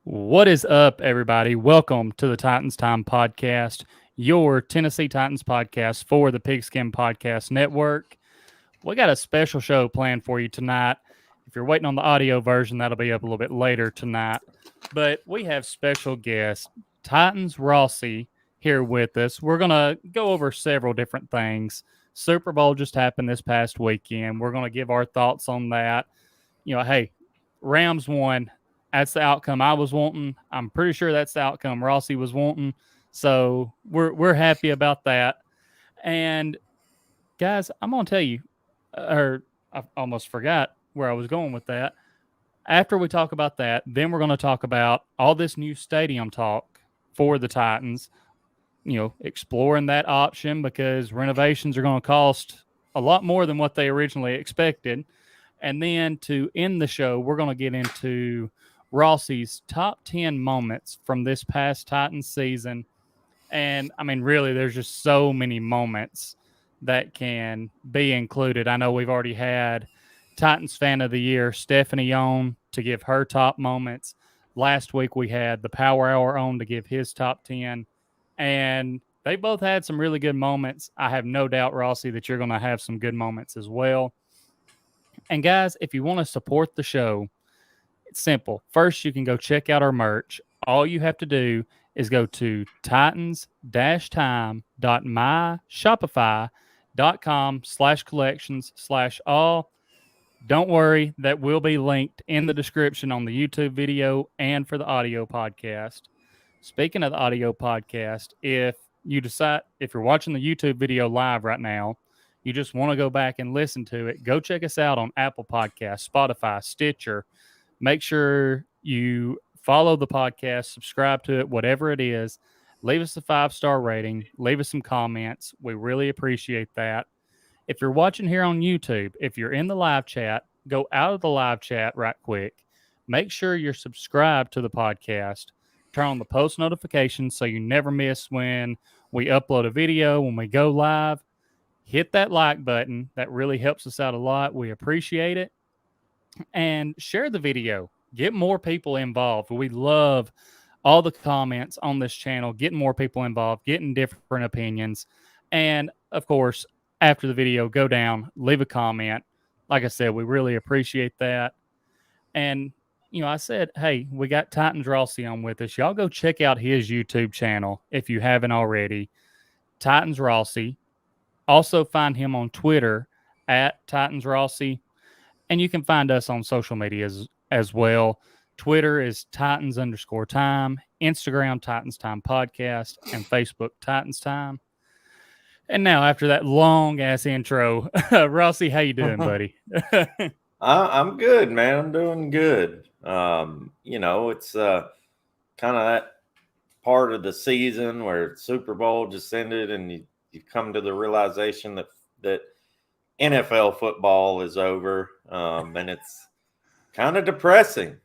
What is up, everybody? Welcome to the Titans Time Podcast, your Tennessee Titans podcast for the Pigskin Podcast Network. We got a special show planned for you tonight. If you're waiting on the audio version, that'll be up a little bit later tonight. But we have special guest, Titans Rossi, here with us. We're going to go over several different things. Super Bowl just happened this past weekend. We're going to give our thoughts on that. Hey, Rams won. That's the outcome I was wanting. I'm pretty sure that's the outcome Rossi was wanting. So we're happy about that. And guys, I'm gonna tell you, or I almost forgot where I was going with that. After we talk about that, then we're going to talk about all this new stadium talk for the Titans. Exploring that option because renovations are going to cost a lot more than what they originally expected. And then to end the show, we're going to get into Rossi's top 10 moments from this past Titans season. And I mean, really, there's just so many moments that can be included. I know we've already had Titans Fan of the Year, Stephanie on to give her top moments. Last week we had the Power Hour on to give his top 10. And they both had some really good moments. I have no doubt, Rossi, that you're going to have some good moments as well. And guys, if you want to support the show, it's simple. First, you can go check out our merch. All you have to do is go to titans-time.myshopify.com/collections/all. Don't worry, that will be linked in the description on the YouTube video and for the audio podcast. Speaking of the audio podcast, if you're watching the YouTube video live right now, you just want to go back and listen to it, go check us out on Apple Podcasts, Spotify, Stitcher. Make sure you follow the podcast, subscribe to it, whatever it is. Leave us a 5-star rating. Leave us some comments. We really appreciate that. If you're watching here on YouTube, if you're in the live chat, go out of the live chat right quick. Make sure you're subscribed to the podcast. Turn on the post notifications so you never miss when we upload a video, when we go live. Hit that like button. That really helps us out a lot. We appreciate it. And share the video. Get more people involved. We love all the comments on this channel, getting more people involved, getting different opinions. And of course, after the video, go down, leave a comment. Like I said, we really appreciate that. And, I said, hey, we got Titans Rossi on with us. Y'all go check out his YouTube channel if you haven't already. Titans Rossi. Also find him on Twitter at Titans Rossi. And you can find us on social media as well. Twitter is Titans_time, Instagram Titans Time Podcast, and Facebook Titans Time. And now, after that long ass intro, Rossi, how you doing, buddy? I'm good, man. I'm doing good. It's kind of that part of the season where Super Bowl just ended, and you come to the realization that NFL football is over, and it's kind of depressing.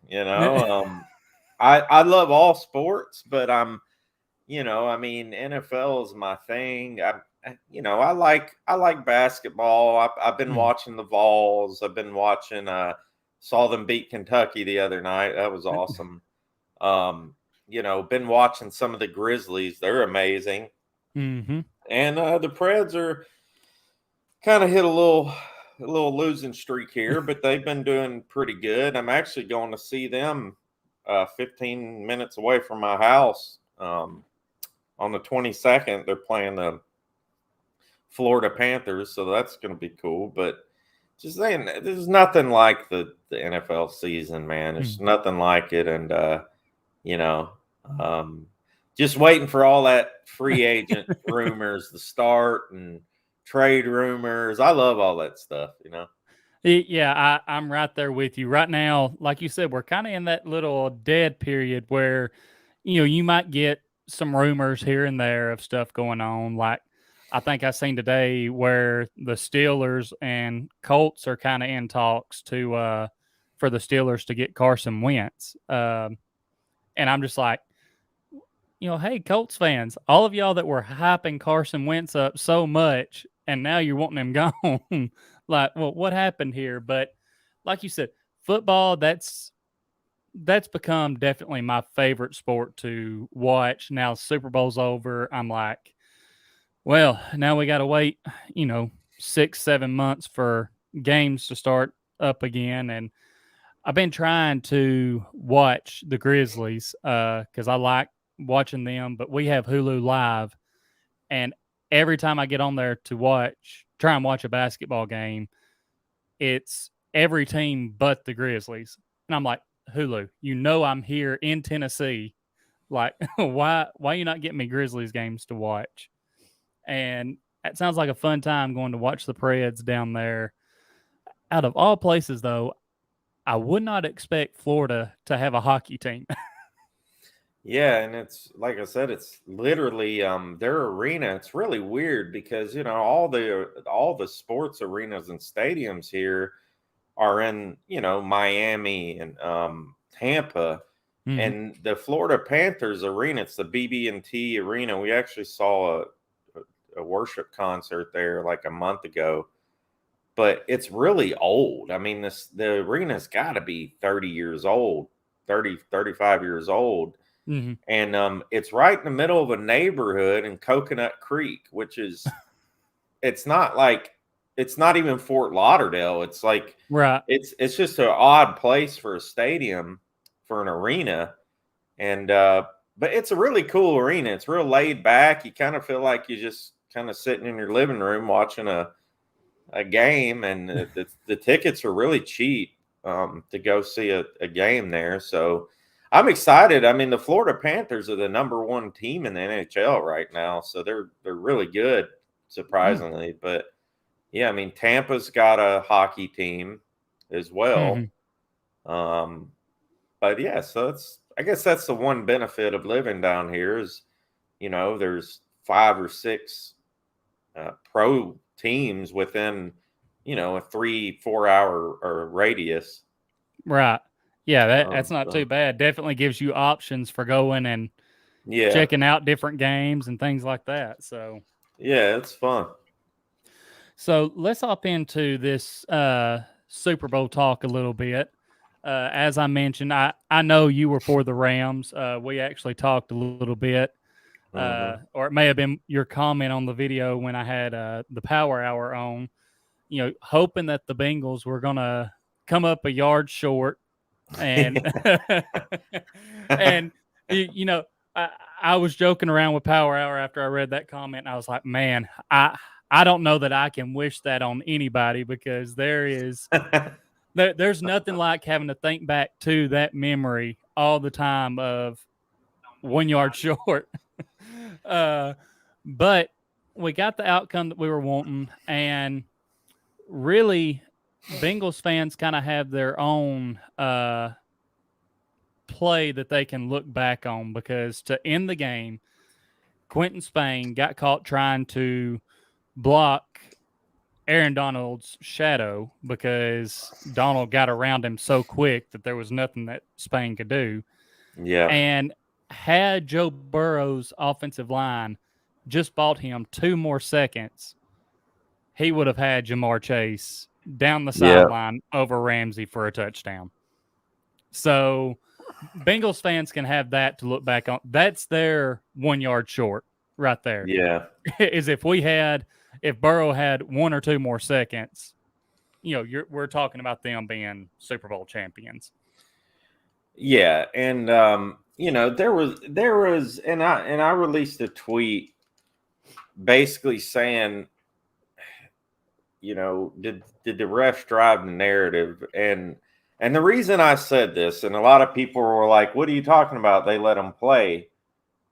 I love all sports, but NFL is my thing. I like basketball. I've been watching the Vols. I've been watching. Saw them beat Kentucky the other night. That was awesome. Been watching some of the Grizzlies. They're amazing. Mm-hmm. And the Preds are kind of hit a little losing streak here, but they've been doing pretty good. I'm actually going to see them 15 minutes away from my house on the 22nd. They're playing the Florida Panthers, so that's going to be cool. But just saying, there's nothing like the NFL season, man. There's nothing like it, and just waiting for all that free agent rumors to start and trade rumors. I love all that stuff, Yeah, I'm right there with you. Right now, like you said, we're kind of in that little dead period where, you might get some rumors here and there of stuff going on. Like, I think I seen today where the Steelers and Colts are kind of in talks to for the Steelers to get Carson Wentz. And I'm just like, hey, Colts fans, all of y'all that were hyping Carson Wentz up so much, and now you're wanting him gone. Like, well, what happened here? But like you said, football, that's that's become definitely my favorite sport to watch. Now Super Bowl's over. I'm like, well, now we got to wait, 6, 7 months for games to start up again. And I've been trying to watch the Grizzlies because I like watching them, but we have Hulu Live. And every time I get on there to try and watch a basketball game, it's every team but the Grizzlies. And I'm like, Hulu, I'm here in Tennessee. Like, why you not getting me Grizzlies games to watch? And it sounds like a fun time going to watch the Preds down there. Out of all places, though, I would not expect Florida to have a hockey team. Yeah, and it's like I said, it's literally their arena. It's really weird because all the sports arenas and stadiums here are in Miami and Tampa, Mm-hmm. and the Florida Panthers arena. It's the BB&T Arena. We actually saw a worship concert there like a month ago, but it's really old. I mean, the arena's got to be 30 years old, 35 years old. Mm-hmm. And it's right in the middle of a neighborhood in Coconut Creek, which is it's not even Fort Lauderdale. It's like Right. it's just an odd place for a stadium, for an arena. And but it's a really cool arena. It's real laid back. You kind of feel like you're just kind of sitting in your living room watching a game, and the tickets are really cheap to go see a game there. So I'm excited. I mean, the Florida Panthers are the number one team in the NHL right now, so they're really good, surprisingly. But yeah, I mean, Tampa's got a hockey team as well. Mm-hmm. But yeah, so I guess that's the one benefit of living down here is, there's 5 or 6 pro teams within, a 3-4 hour or radius. Right. Yeah, that's not too So, bad. Definitely gives you options for going and yeah, checking out different games and things like that. yeah, it's fun. So let's hop into this Super Bowl talk a little bit. As I mentioned, I know you were for the Rams. We actually talked a little bit, Hmm. or it may have been your comment on the video when I had the Power Hour on. Hoping that the Bengals were gonna come up a yard short, and and you know, I was joking around with Power Hour after I read that comment. And I was like, man, I don't know that I can wish that on anybody because there's nothing like having to think back to that memory all the time of 1 yard short. uh, but we got the outcome that we were wanting, and really, Bengals fans kind of have their own play that they can look back on because to end the game, Quentin Spain got caught trying to block Aaron Donald's shadow because Donald got around him so quick that there was nothing that Spain could do. Yeah, And had Joe Burrow's offensive line just bought him 2 more seconds, he would have had Jamar Chase down the yeah, sideline over Ramsey for a touchdown. So Bengals fans can have that to look back on. That's their 1 yard short right there. yeah, Is if Burrow had 1 or 2 more seconds, we're talking about them being Super Bowl champions. yeah. And there was, and I released a tweet basically saying, did the refs drive the narrative? And the reason I said this, and a lot of people were like, what are you talking about? They let them play,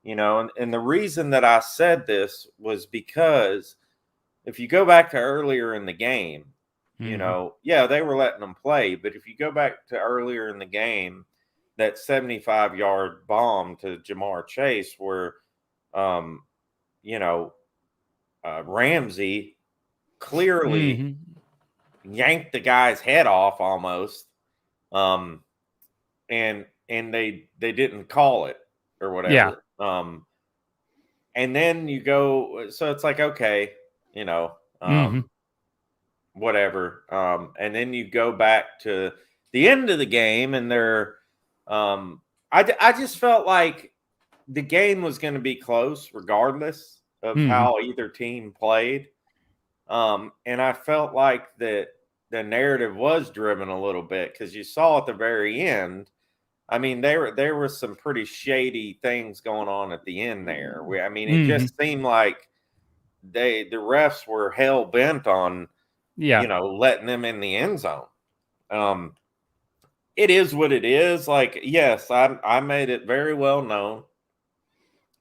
and the reason that I said this was because if you go back to earlier in the game, Mm-hmm. yeah, they were letting them play. But if you go back to earlier in the game, that 75-yard bomb to Jamar Chase where, um, you know, Ramsey clearly Mm-hmm. yanked the guy's head off almost. Um, and they didn't call it or Yeah. whatever. And then you go, so it's like, okay, you know, Mm-hmm. um, whatever. And then you go back to the end of the game and they're I just felt like the game was going to be close regardless of how either team played. And I felt like that the narrative was driven a little bit because you saw at the very end. I mean, there were some pretty shady things going on at the end there. It just seemed like the refs were hell bent on, letting them in the end zone. It is what it is. Like, yes, I made it very well known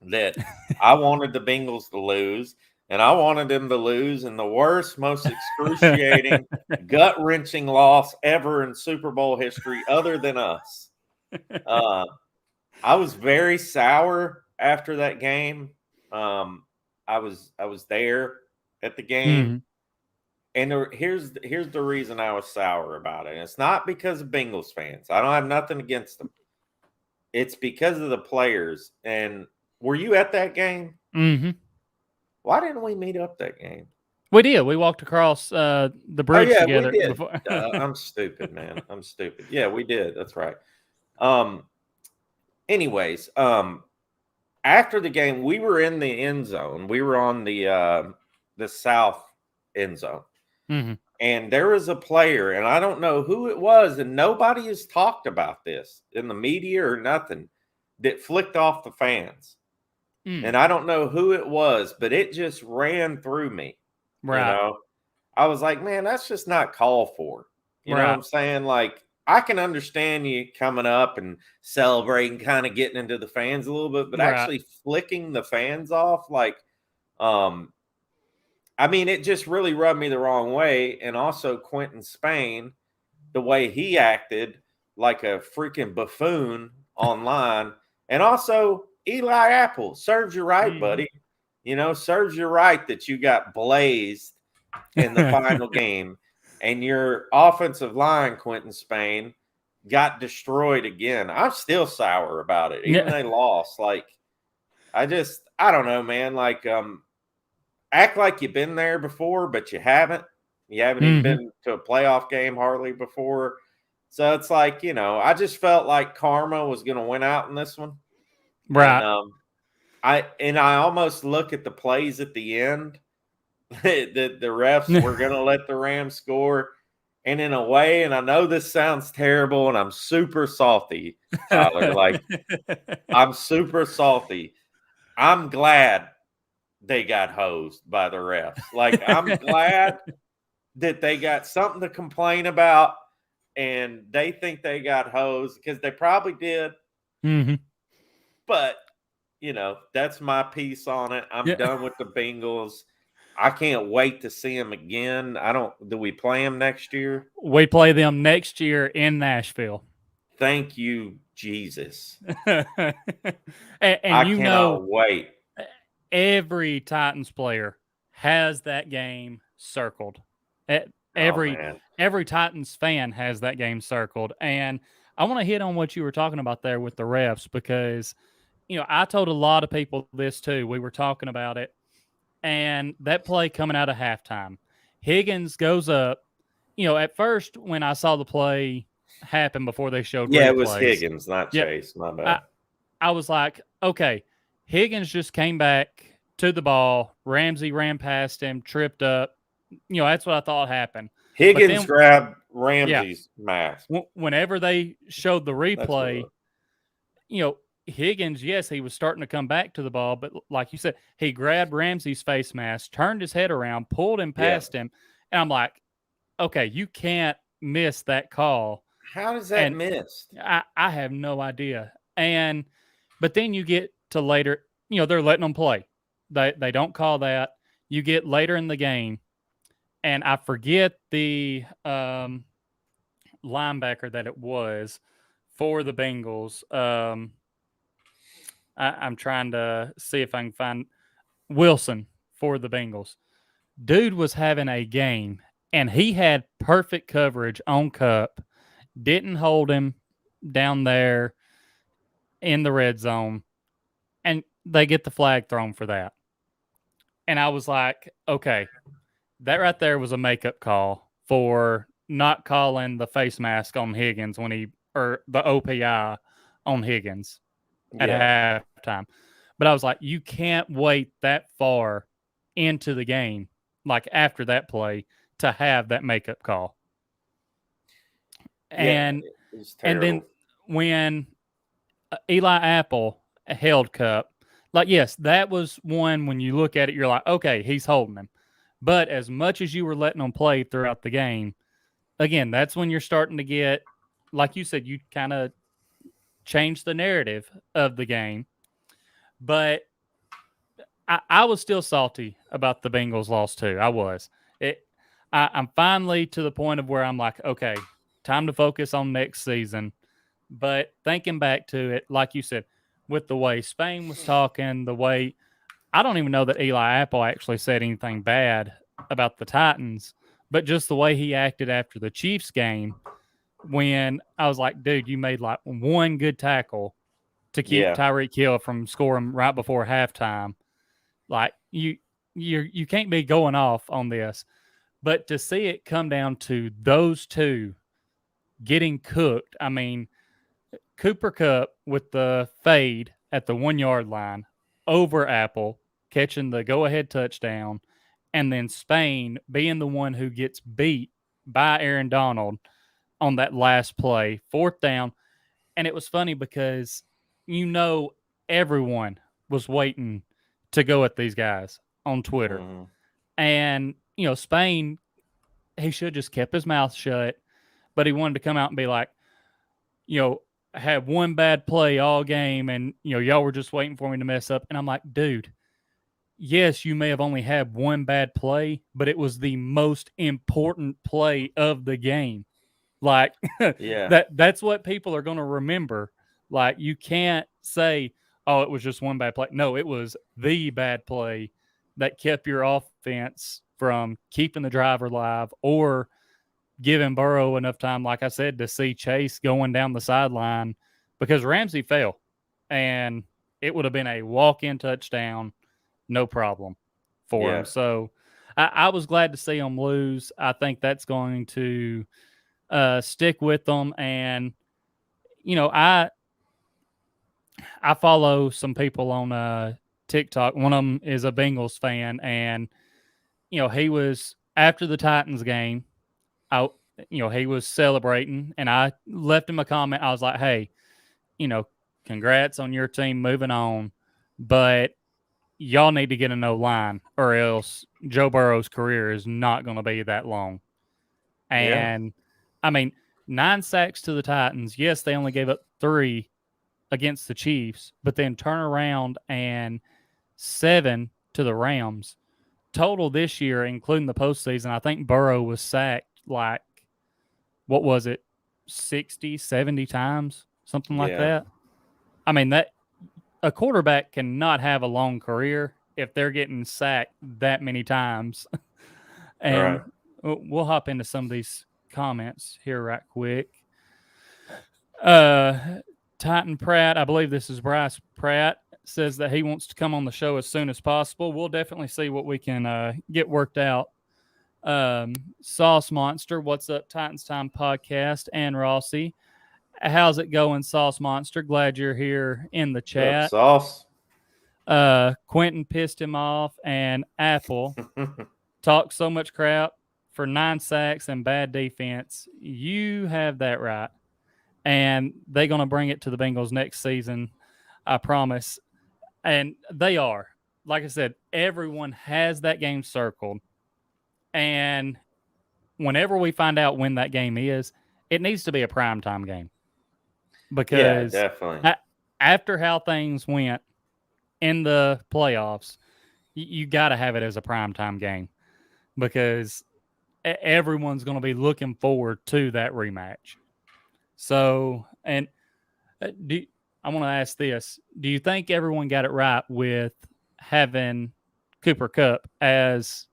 that I wanted the Bengals to lose, and I wanted them to lose in the worst, most excruciating, gut-wrenching loss ever in Super Bowl history, other than us. I was very sour after that game. I was there at the game, and here's the reason I was sour about it. And it's not because of Bengals fans. I don't have nothing against them. It's because of the players. And were you at that game? Mm-hmm. Why didn't we meet up that game? We did. We walked across the bridge together. We did. I'm stupid, man. I'm stupid. Yeah, we did. That's right. Anyways, after the game, we were in the end zone. We were on the south end zone. And there was a player, and I don't know who it was, and nobody has talked about this in the media or nothing, that flicked off the fans. And I don't know who it was, but it just ran through me. Right. I was like, man, that's just not called for. You know what I'm saying? Like, I can understand you coming up and celebrating, kind of getting into the fans a little bit, but actually flicking the fans off, like, it just really rubbed me the wrong way. And also Quentin Spain, the way he acted like a freaking buffoon online. And also Eli Apple, serves you right, buddy. Serves you right that you got blazed in the final game. And your offensive line, Quentin Spain, got destroyed again. I'm still sour about it. Even they lost. Like, I don't know, man. Like, act like you've been there before, but you haven't. You haven't even been to a playoff game hardly before. So it's like, I just felt like karma was going to win out in this one. Right. And I almost look at the plays at the end. The refs were going to let the Rams score. And in a way, and I know this sounds terrible, and I'm super salty, Tyler. Like, I'm super salty. I'm glad they got hosed by the refs. Like, I'm glad that they got something to complain about, and they think they got hosed because they probably did. But, that's my piece on it. I'm done with the Bengals. I can't wait to see them again. Do we play them next year? We play them next year in Nashville. Thank you, Jesus. and I cannot wait. Every Titans player has that game circled. Every Titans fan has that game circled. And I want to hit on what you were talking about there with the refs because, I told a lot of people this too. We were talking about it. And that play coming out of halftime, Higgins goes up. At first when I saw the play happen before they showed replays, it was Higgins, not Chase. My bad. I was like, okay, Higgins just came back to the ball. Ramsey ran past him, tripped up. That's what I thought happened. Higgins grabbed Ramsey's mask. Whenever they showed the replay, Higgins, yes, he was starting to come back to the ball, but like you said, he grabbed Ramsey's face mask, turned his head around, pulled him past him, and I'm like, okay, you can't miss that call. How does that miss? I have no idea. But then you get to later, they're letting them play. They don't call that. You get later in the game, and I forget the linebacker that it was for the Bengals. I'm trying to see if I can find Wilson for the Bengals. Dude was having a game, and he had perfect coverage on Cup. Didn't hold him down there in the red zone, and they get the flag thrown for that. And I was like, okay, that right there was a makeup call for not calling the face mask on Higgins or the OPI on Higgins at Yeah. halftime. But I was like, you can't wait that far into the game, like after that play, to have that makeup call. Yeah. And It's and then terrible. when Eli Apple held Cup, like yes, that was one when you look at it, you're like, okay, he's holding him. But as much as you were letting him play throughout the game, again, that's when you're starting to get, like you said, you kind of change the narrative of the game. But I was still salty about the Bengals loss too. I was. It. I'm finally to the point of where I'm like, okay, time to focus on next season. But thinking back to it, like you said, with the way Spain was talking, the way I don't even know that Eli Apple actually said anything bad about the Titans, but just the way he acted after the Chiefs game, when I was like, dude, you made like one good tackle to keep Yeah. Tyreek Hill from scoring right before halftime. Like you can't be going off on this. But to see it come down to those two getting cooked, I mean, Cooper Cup with the fade at the 1 yard line over Apple, catching the go ahead touchdown, and then Spain being the one who gets beat by Aaron Donald on that last play, fourth down. And it was funny because everyone was waiting to go at these guys on Twitter. Mm-hmm. And, Spain, he should have just kept his mouth shut, but he wanted to come out and be like, you know, had one bad play all game and, y'all were just waiting for me to mess up. And I'm like, dude, yes, you may have only had one bad play, but it was the most important play of the game. Like Yeah. that's what people are going to remember. Like you can't say, "Oh, it was just one bad play." No, it was the bad play that kept your offense from keeping the drive alive or giving Burrow enough time, like I said, to see Chase going down the sideline because Ramsey fell, and it would have been a walk-in touchdown, no problem for him. Yeah. So I was glad to see him lose. I think that's going to stick with them. And I follow some people on TikTok. One of them is a Bengals fan, and he was after the Titans game. I he was celebrating, and I left him a comment. I was like, "Hey, congrats on your team moving on, but y'all need to get a no line, or else Joe Burrow's career is not going to be that long." Yeah. And I mean, 9 sacks to the Titans. Yes, they only gave up 3 against the Chiefs, but then turn around and 7 to the Rams. Total this year, including the postseason, I think Burrow was sacked like, what was it, 60, 70 times, something like Yeah. that. I mean, that a quarterback cannot have a long career if they're getting sacked that many times. All right. And we'll hop into some of these comments here right quick. Titan Pratt, I believe this is Bryce Pratt, says that he wants to come on the show as soon as possible. We'll definitely see what we can get worked out. Sauce Monster, what's up, Titans Time Podcast, and Rossi. How's it going, Sauce Monster? Glad you're here in the What's up, chat. Sauce? Quentin pissed him off, and Apple talked so much crap for 9 sacks and bad defense. You have that right. And they're going to bring it to the Bengals next season, I promise. And they are. Like I said, everyone has that game circled. And whenever we find out when that game is, it needs to be a primetime game. Yeah, Because definitely. after how things went in the playoffs, you got to have it as a primetime game because everyone's going to be looking forward to that rematch. So, and I want to ask this: do you think everyone got it right with having Cooper Cup as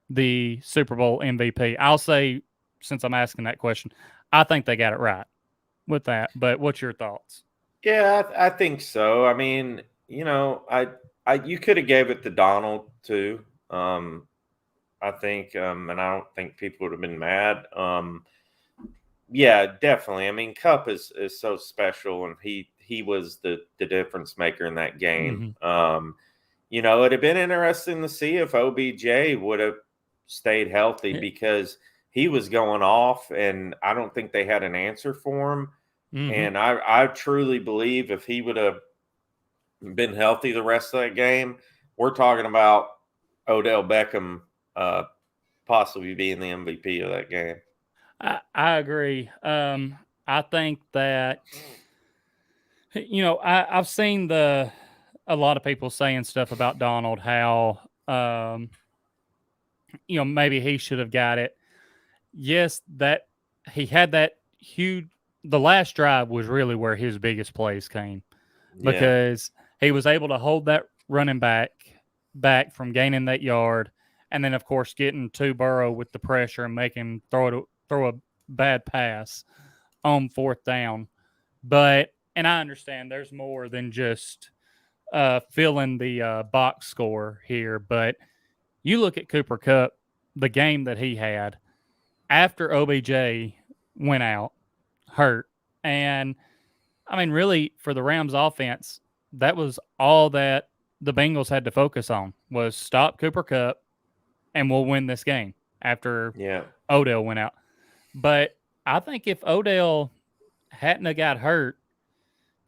the Super Bowl MVP? I'll say, since I'm asking that question, I think they got it right with that. But what's your thoughts? Yeah, I think so. I mean, you could have gave it to Donald too. I think, and I don't think people would have been mad. Yeah, definitely. I mean, Cup is so special, and he he was the difference maker in that game. Mm-hmm. It'd have been interesting to see if OBJ would have stayed healthy because he was going off, and I don't think they had an answer for him. Mm-hmm. And I truly believe if he would have been healthy the rest of that game, we're talking about Odell Beckham possibly being the MVP of that game. I agree. I think that I've seen a lot of people saying stuff about Donald, how maybe he should have got it. Yes, that he had that huge. The last drive was really where his biggest plays came Yeah. because he was able to hold that running back from gaining that yard, and then of course getting to Burrow with the pressure and make him throw a bad pass on 4th down. And I understand there's more than just filling the box score here, but you look at Cooper Kupp, the game that he had after OBJ went out hurt, and I mean, really for the Rams offense, that was all that the Bengals had to focus on was stop Cooper Kupp, and we'll win this game after Odell went out. But I think if Odell hadn't have got hurt,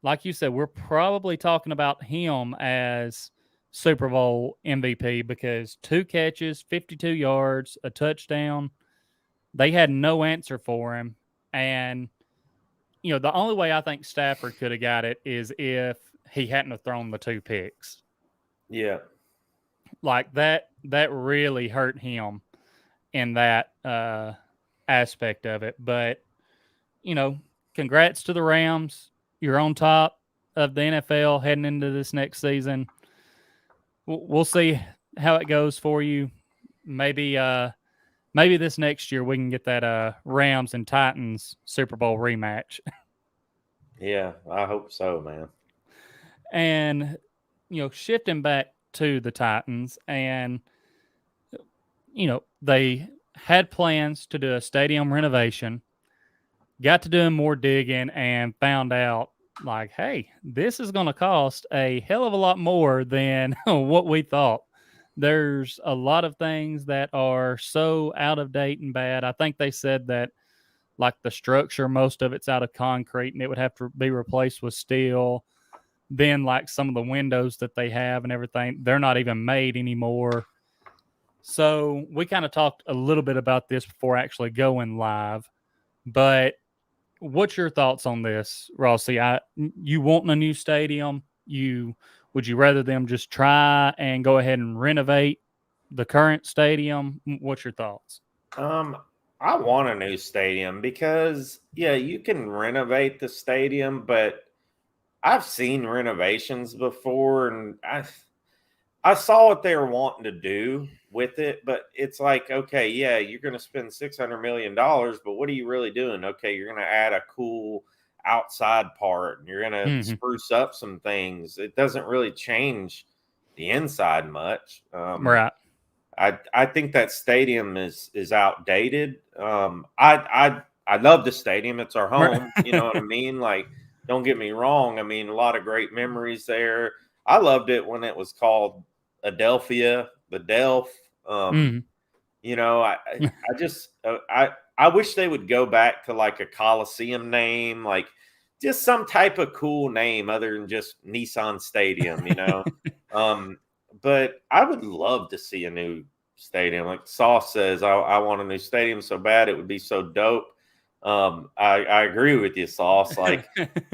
like you said, we're probably talking about him as Super Bowl MVP because 2 catches, 52 yards, a touchdown. They had no answer for him. And, the only way I think Stafford could have got it is if he hadn't have thrown the 2 picks. Yeah. Like that really hurt him in that aspect of it. But, congrats to the Rams. You're on top of the NFL heading into this next season. We'll see how it goes for you. Maybe this next year we can get that Rams and Titans Super Bowl rematch. Yeah, I hope so, man. And, shifting back to the Titans, and, they had plans to do a stadium renovation, got to doing more digging, and found out, like, hey, this is going to cost a hell of a lot more than what we thought. There's a lot of things that are so out of date and bad. I think they said that, like, the structure, most of it's out of concrete and it would have to be replaced with steel. Then, like, some of the windows that they have and everything, they're not even made anymore. So we kind of talked a little bit about this before actually going live. But what's your thoughts on this, Rossi? You want a new stadium? Would you rather them just try and go ahead and renovate the current stadium? What's your thoughts? I want a new stadium because you can renovate the stadium, but I've seen renovations before, and I saw what they were wanting to do with it, but it's like, okay, yeah, you're going to spend $600 million, but what are you really doing? Okay, you're going to add a cool outside part, and you're going to spruce up some things. It doesn't really change the inside much. Right. I think that stadium is outdated. I love the stadium. It's our home. You know what I mean? Like, don't get me wrong. I mean, a lot of great memories there. I loved it when it was called Adelphia, the Delph. I just I wish they would go back to like a Coliseum name, like just some type of cool name other than just Nissan Stadium, But I would love to see a new stadium. Like Sauce says, I want a new stadium so bad it would be so dope. I agree with you, Sauce. Like,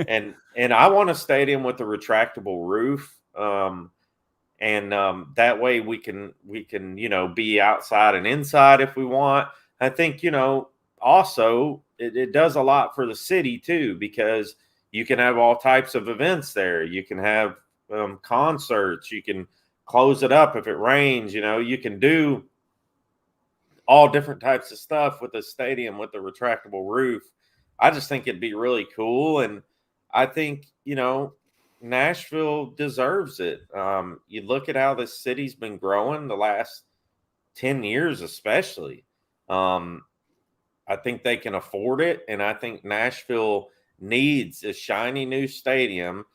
and I want a stadium with a retractable roof. That way we can be outside and inside if we want. I think also it does a lot for the city too, because you can have all types of events there. You can have concerts. You can close it up if it rains. You can do all different types of stuff with a stadium with a retractable roof. I just think it'd be really cool, and I think Nashville deserves it. You look at how this city's been growing the last 10 years, especially. I think they can afford it, and I think Nashville needs a shiny new stadium.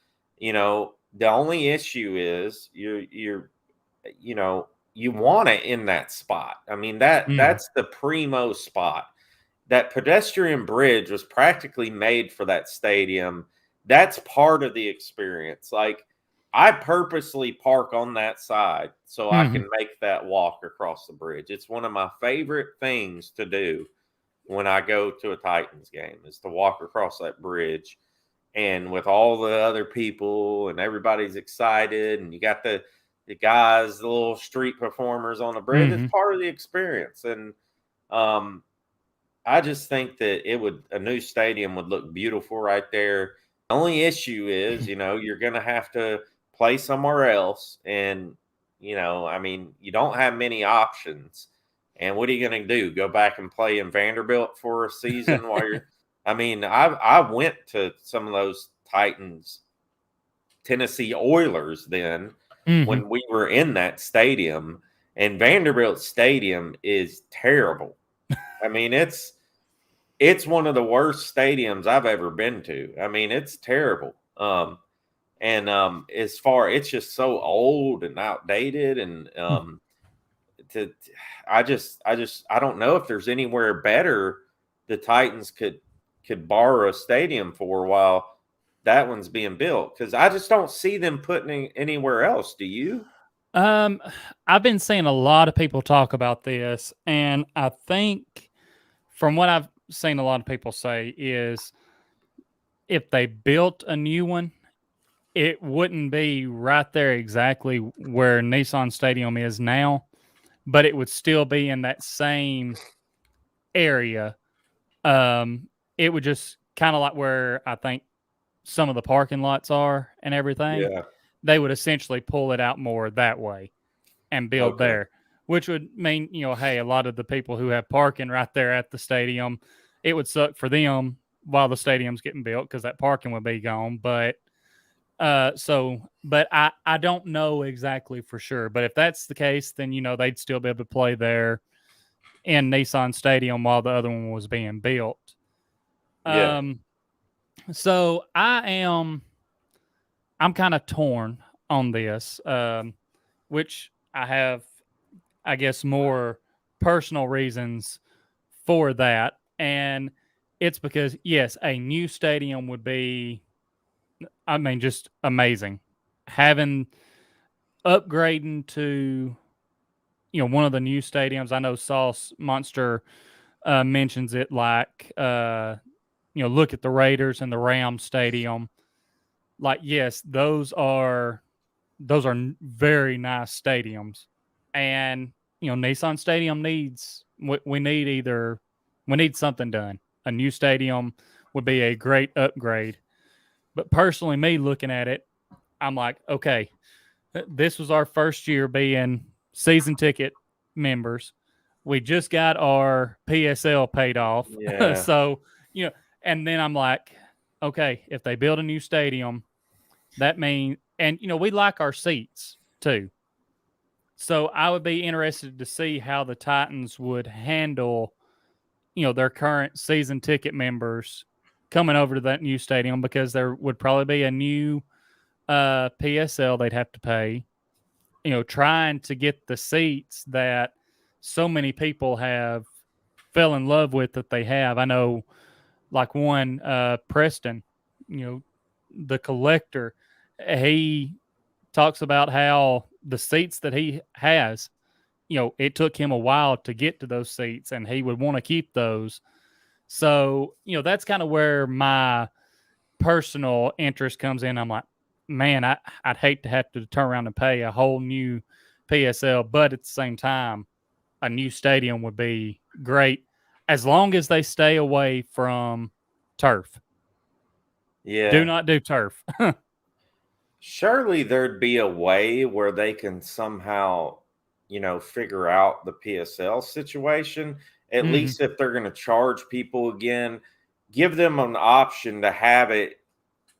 The only issue is you're you want it in that spot. I mean, that's the primo spot. That pedestrian bridge was practically made for that stadium. That's part of the experience. Like, I purposely park on that side so I can make that walk across the bridge. It's one of my favorite things to do when I go to a Titans game, is to walk across that bridge, and with all the other people and everybody's excited, and you got the guys, the little street performers on the bridge. It's part of the experience. And I just think that a new stadium would look beautiful right there. The only issue is, you're going to have to play somewhere else. And, I mean, you don't have many options. And what are you going to do? Go back and play in Vanderbilt for a season while you're, I mean, I went to some of those Titans, Tennessee Oilers then when we were in that stadium, and Vanderbilt Stadium is terrible. I mean, it's one of the worst stadiums I've ever been to. I mean, it's terrible. As far, it's just so old and outdated, and I don't know if there's anywhere better the Titans could borrow a stadium for while that one's being built, because I just don't see them putting anywhere else. Do you? I've been seeing a lot of people talk about this, and I think from what I've seen a lot of people say is if they built a new one, it wouldn't be right there exactly where Nissan Stadium is now, but it would still be in that same area. It would just kind of like where I think some of the parking lots are and everything. Yeah. They would essentially pull it out more that way and build there, which would mean, hey, a lot of the people who have parking right there at the stadium, it would suck for them while the stadium's getting built because that parking would be gone. But but I don't know exactly for sure. But if that's the case, then, they'd still be able to play there in Nissan Stadium while the other one was being built. Yeah. So I'm kind of torn on this, which I have, I guess, more personal reasons for that. And it's because, yes, a new stadium would be, I mean, just amazing. Upgrading to, one of the new stadiums. I know Sauce Monster mentions it like, look at the Raiders and the Rams stadium. Like, yes, those are very nice stadiums, and Nissan Stadium we need something done. A new stadium would be a great upgrade. But personally, me looking at it, I'm like, okay, this was our first year being season ticket members. We just got our PSL paid off. Yeah. So, and then I'm like, okay, if they build a new stadium, that means, and we like our seats too. So I would be interested to see how the Titans would handle, their current season ticket members coming over to that new stadium, because there would probably be a new PSL they'd have to pay, trying to get the seats that so many people have fell in love with that they have. I know, like one, Preston, the collector, he talks about how the seats that he has, it took him a while to get to those seats, and he would want to keep those. So, that's kind of where my personal interest comes in. I'm like, man, I'd hate to have to turn around and pay a whole new PSL, but at the same time, a new stadium would be great as long as they stay away from turf. Yeah. Do not do turf. Surely there'd be a way where they can somehow, figure out the PSL situation. At least if they're going to charge people again, give them an option to have it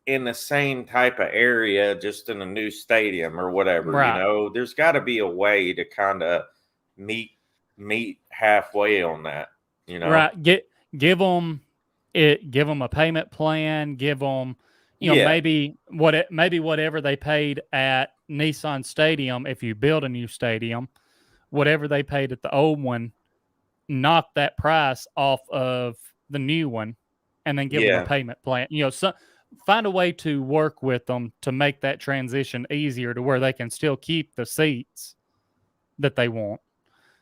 in the same type of area, just in a new stadium or whatever. Right. There's got to be a way to kind of meet halfway on that. Right. Give them, give them a payment plan, give them, Yeah. maybe whatever they paid at Nissan Stadium. If you build a new stadium, whatever they paid at the old one, knock that price off of the new one, and then give them a Yeah. payment plan. So find a way to work with them to make that transition easier to where they can still keep the seats that they want.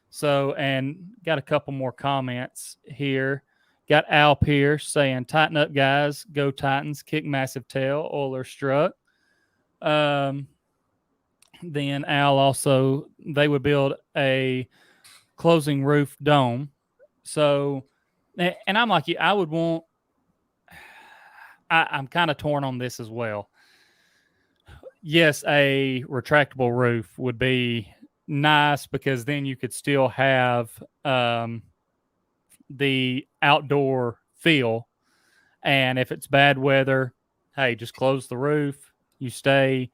So, and got a couple more comments here. Got Al Pierce saying, "Tighten up, guys. Go Titans. Kick massive tail. Oilers struck." Then Al also, they would build a closing roof dome. So, and I'm like you, I would want, I'm kind of torn on this as well. Yes, a retractable roof would be nice because then you could still have the outdoor feel. And if it's bad weather, hey, just close the roof. You stay.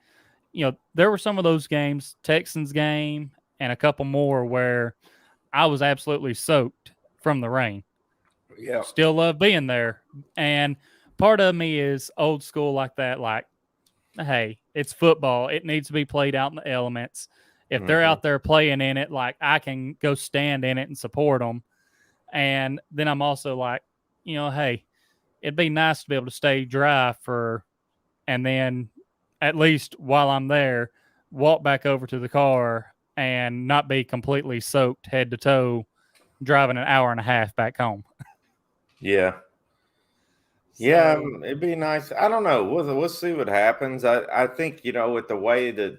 There were some of those games, Texans game and a couple more, where I was absolutely soaked from the rain. Yeah. Still love being there. And part of me is old school like that. Like, hey, it's football. It needs to be played out in the elements. If they're out there playing in it, like, I can go stand in it and support them. And then I'm also like, hey, it'd be nice to be able to stay dry and then at least while I'm there, walk back over to the car and not be completely soaked head to toe, driving an hour and a half back home. Yeah. Yeah, it'd be nice. I don't know. We'll see what happens. I think, with the way that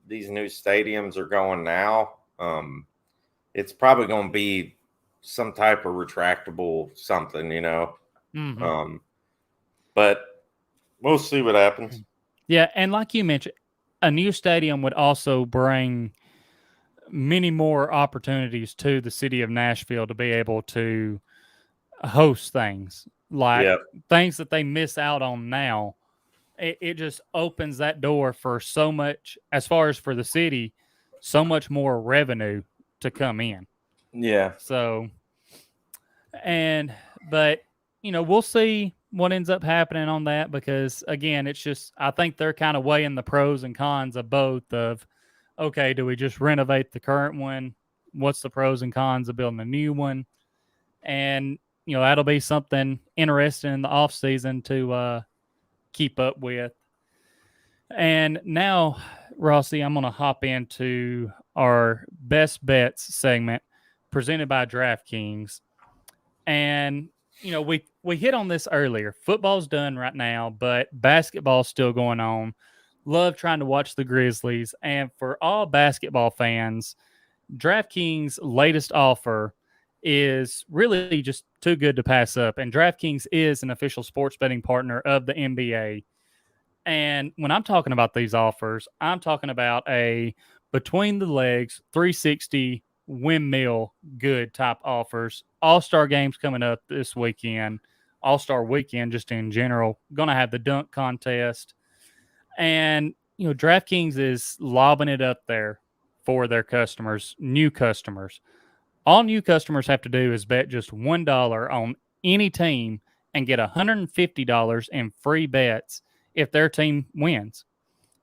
these new stadiums are going now, it's probably going to be some type of retractable something, but we'll see what happens. Yeah, and like you mentioned, a new stadium would also bring many more opportunities to the city of Nashville to be able to host things like things that they miss out on now. It just opens that door for so much, as far as for the city, so much more revenue to come in. Yeah. So, but we'll see what ends up happening on that, because again, it's just, I think they're kind of weighing the pros and cons of both of, okay, do we just renovate the current one? What's the pros and cons of building a new one? And, that'll be something interesting in the off season to keep up with. And now, Rossi, I'm going to hop into our best bets segment presented by DraftKings. And, we hit on this earlier. Football's done right now, but basketball's still going on. Love trying to watch the Grizzlies. And for all basketball fans, DraftKings' latest offer is really just too good to pass up. And DraftKings is an official sports betting partner of the NBA. And when I'm talking about these offers, I'm talking about a between the legs 360 windmill good type offers. All-star games coming up this weekend. All-star weekend just in general. Going to have the dunk contest. And, DraftKings is lobbing it up there for their customers, new customers. All new customers have to do is bet just $1 on any team and get $150 in free bets if their team wins.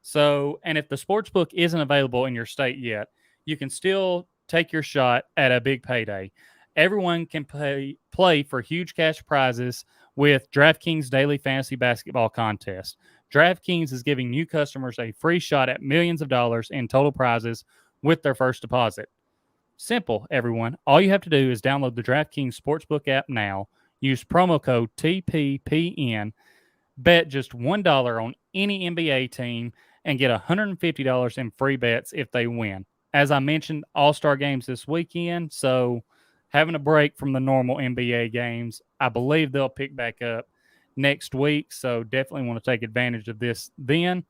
So, and if the sports book isn't available in your state yet, you can still take your shot at a big payday. Everyone can play for huge cash prizes with DraftKings Daily Fantasy Basketball Contest. DraftKings is giving new customers a free shot at millions of dollars in total prizes with their first deposit. Simple, everyone. All you have to do is download the DraftKings Sportsbook app now. Use promo code TPPN. Bet just $1 on any NBA team and get $150 in free bets if they win. As I mentioned, All-Star games this weekend, so having a break from the normal NBA games. I believe they'll pick back up next week, so definitely want to take advantage of this then.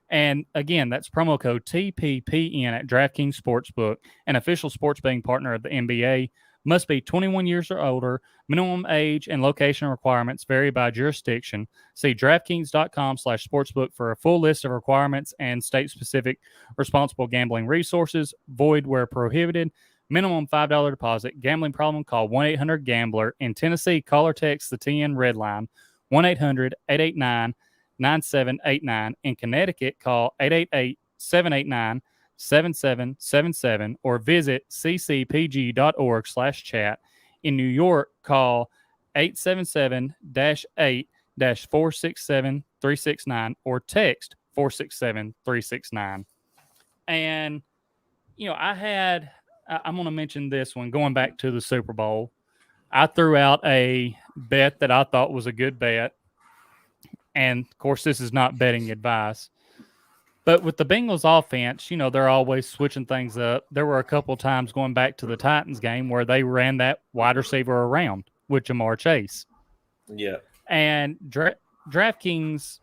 And again, that's promo code TPPN at DraftKings Sportsbook, an official sports betting partner of the NBA. Must be 21 years or older. Minimum age and location requirements vary by jurisdiction. See DraftKings.com/sportsbook for a full list of requirements and state-specific responsible gambling resources. Void where prohibited. Minimum $5 deposit. Gambling problem? Call 1-800-GAMBLER. In Tennessee, call or text the TN Red Line, 1-800-889-9789. In Connecticut, call 888-789-7777 or visit ccpg.org/chat. In New York, call 877-8-467-369 or text 467-369. And, I'm going to mention this one going back to the Super Bowl. I threw out a bet that I thought was a good bet. And of course, this is not betting advice. But with the Bengals offense, they're always switching things up. There were a couple times going back to the Titans game where they ran that wide receiver around with Jamar Chase. Yeah. And DraftKings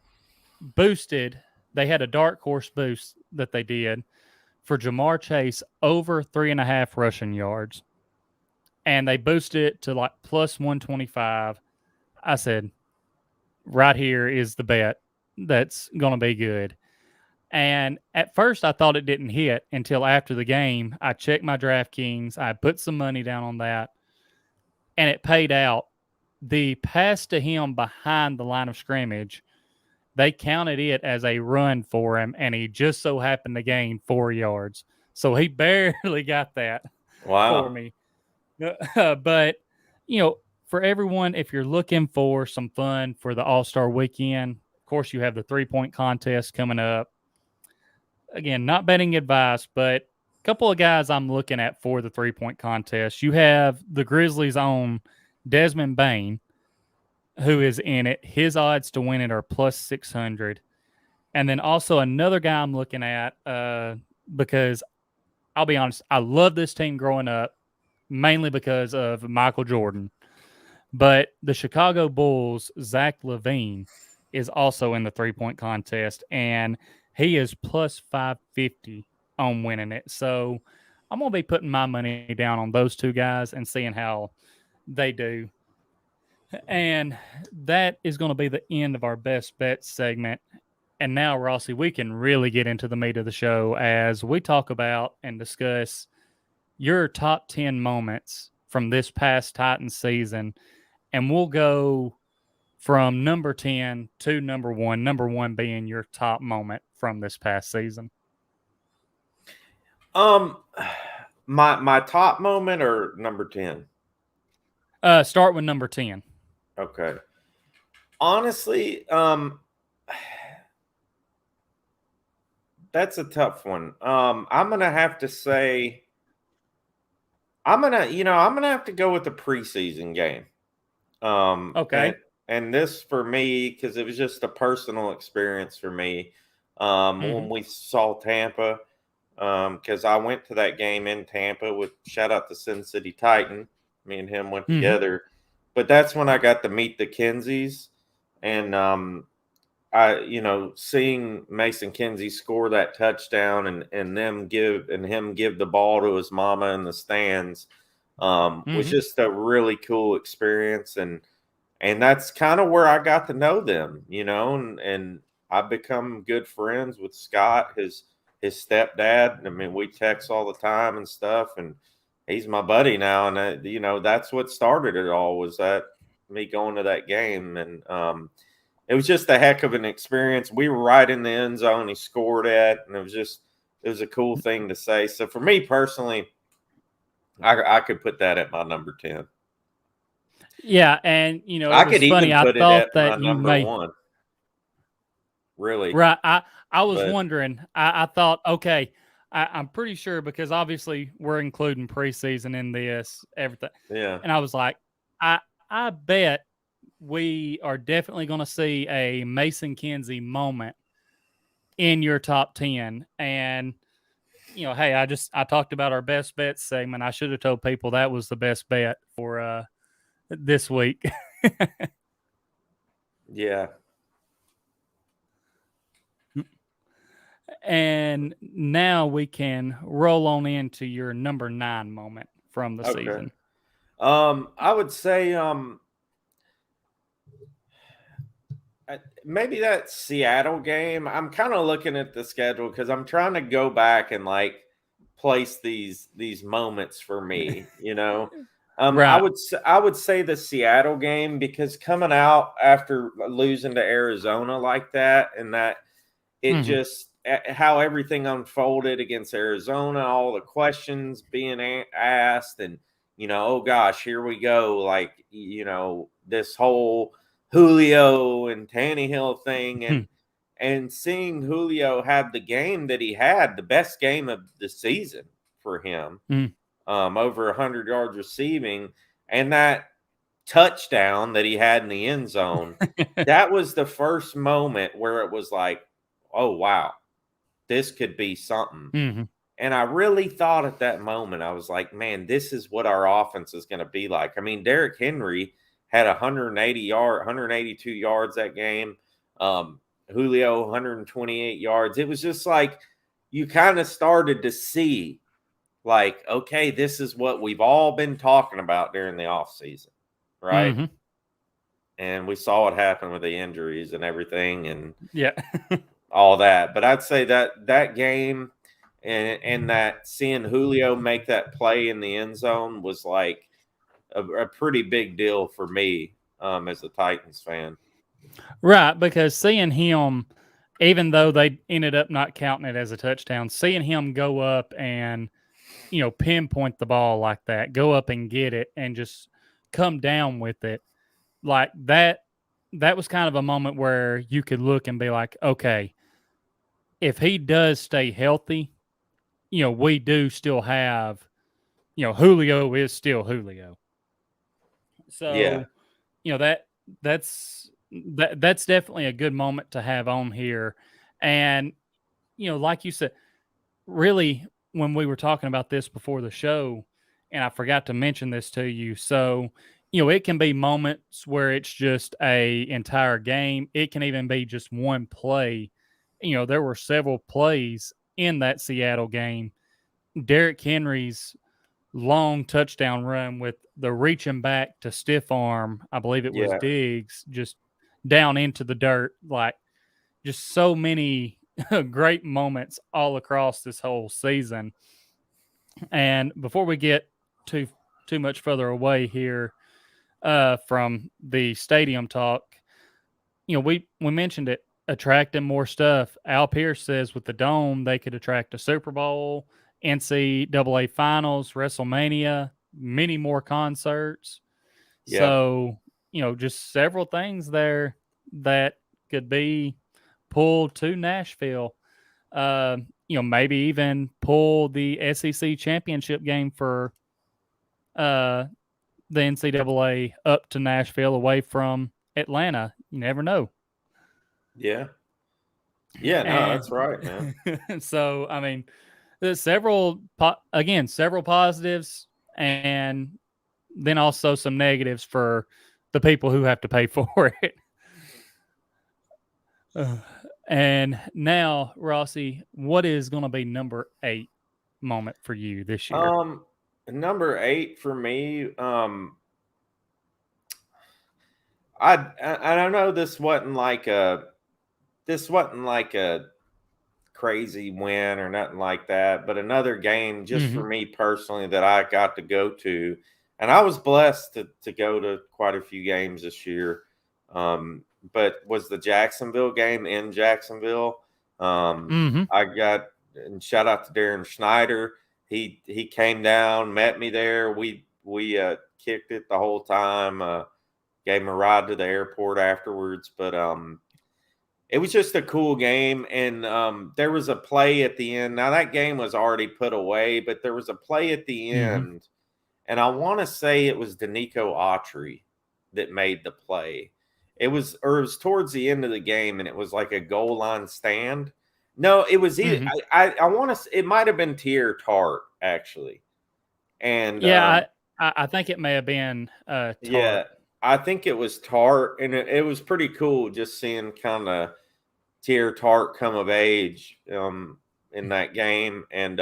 boosted, they had a dark horse boost that they did for Jamar Chase over 3.5 rushing yards. And they boosted it to like plus 125. I said, right here is the bet that's going to be good. And at first, I thought it didn't hit until after the game. I checked my DraftKings. I put some money down on that, and it paid out. The pass to him behind the line of scrimmage, they counted it as a run for him, and he just so happened to gain 4 yards. So he barely got that for me. But, for everyone, if you're looking for some fun for the All-Star weekend, of course, you have the 3-point contest coming up. Again, not betting advice, but a couple of guys I'm looking at for the 3-point contest. You have the Grizzlies' own Desmond Bane, who is in it. His odds to win it are plus 600. And then also another guy I'm looking at because I'll be honest, I love this team growing up, mainly because of Michael Jordan. But the Chicago Bulls, Zach LaVine, is also in the 3-point contest, and he is plus 550 on winning it. So I'm going to be putting my money down on those two guys and seeing how they do. And that is going to be the end of our best bet segment. And now, Rossi, we can really get into the meat of the show as we talk about and discuss your top 10 moments from this past Titans season. And we'll go from number 10 to number 1, number 1 being your top moment from this past season. My top moment or number 10? Start with number 10. Okay. Honestly, that's a tough one. I'm going to have to say I'm going to have to go with the preseason game. Okay. And this for me, because it was just a personal experience for me when we saw Tampa, because I went to that game in Tampa with shout out to Sin City Titan. Me and him went together. But that's when I got to meet the Kinseys. And seeing Mason Kinsey score that touchdown and him give the ball to his mama in the stands was just a really cool experience. And that's kind of where I got to know them, and I've become good friends with Scott, his stepdad. I mean, we text all the time and stuff, and he's my buddy now. And, that's what started it all, was that me going to that game. And it was just a heck of an experience. We were right in the end zone. He scored at, and it was a cool thing to say. So for me personally, I could put that at my number 10. Yeah, and I could funny. even put I thought it at that my you number 1. Really? Right. I was wondering. I thought, okay, I'm pretty sure because obviously we're including preseason in this, everything. Yeah. And I was like, I bet we are definitely going to see a Mason Kinsey moment in your top 10. And, hey, I talked about our best bet segment. I should have told people that was the best bet for this week. Yeah. And now we can roll on into your number 9 moment from the season. I would say maybe that Seattle game. I'm kind of looking at the schedule because I'm trying to go back and place these moments for me. Right. I would say the Seattle game, because coming out after losing to Arizona like that, and that it Mm-hmm. just how everything unfolded against Arizona, all the questions being asked, and oh gosh, here we go, like this whole Julio and Tannehill thing, and seeing Julio had the game that he had, the best game of the season for him, Mm-hmm. over 100 yards receiving, and that touchdown that he had in the end zone. That was the first moment where it was like, oh wow, this could be something. Mm-hmm. And I really thought at that moment, I was like, man, this is what our offense is going to be like. I mean, Derrick Henry had 182 yards that game. Julio 128 yards. It was just like you kind of started to see, like, okay, this is what we've all been talking about during the offseason, right? Mm-hmm. And we saw what happened with the injuries and everything and Yeah. all that. But I'd say that game and that seeing Julio make that play in the end zone was like a pretty big deal for me, as a Titans fan. Right, because seeing him, even though they ended up not counting it as a touchdown, seeing him go up and pinpoint the ball like that, go up and get it, and just come down with it like that. That was kind of a moment where you could look and be like, okay, if he does stay healthy, we do still have, Julio is still Julio. Yeah, So, that's definitely a good moment to have on here. And, like you said, really, when we were talking about this before the show, and I forgot to mention this to you. So, it can be moments where it's just a entire game. It can even be just one play. There were several plays in that Seattle game. Derrick Henry's long touchdown run with the reaching back to stiff arm, I believe it was yeah, Diggs, just down into the dirt. Like, just so many great moments all across this whole season. And before we get too much further away here from the stadium talk, we mentioned it attracting more stuff. Al Pierce says with the dome they could attract a Super Bowl, NCAA finals, WrestleMania, many more concerts. yeah, So, just several things there that could be pulled to Nashville. Maybe even pull the SEC championship game for uh, the NCAA up to Nashville away from Atlanta. You never know. yeah, yeah. No, And that's right, man. so, I mean, there's several positives, and then also some negatives for the people who have to pay for it. And now, Rossi, what is going to be number 8 moment for you this year? Number 8 for me. I don't know. This wasn't like a crazy win or nothing like that, but another game just Mm-hmm. for me personally that I got to go to, and I was blessed to go to quite a few games this year. But was the Jacksonville game in Jacksonville. Mm-hmm. I got, and shout out to Darren Schneider. He came down, met me there. We kicked it the whole time. Gave him a ride to the airport afterwards, but it was just a cool game, and there was a play at the end. Now that game was already put away, but there was a play at the Mm-hmm. end, and I want to say it was Danico Autry that made the play. It was towards the end of the game, and it was like a goal line stand. No, it was either, Mm-hmm. I want to. It might have been Tier Tart actually, and Yeah, I think it may have been yeah, Tart. I think it was Tart, and it was pretty cool just seeing kind of Tier Tart come of age in that game. And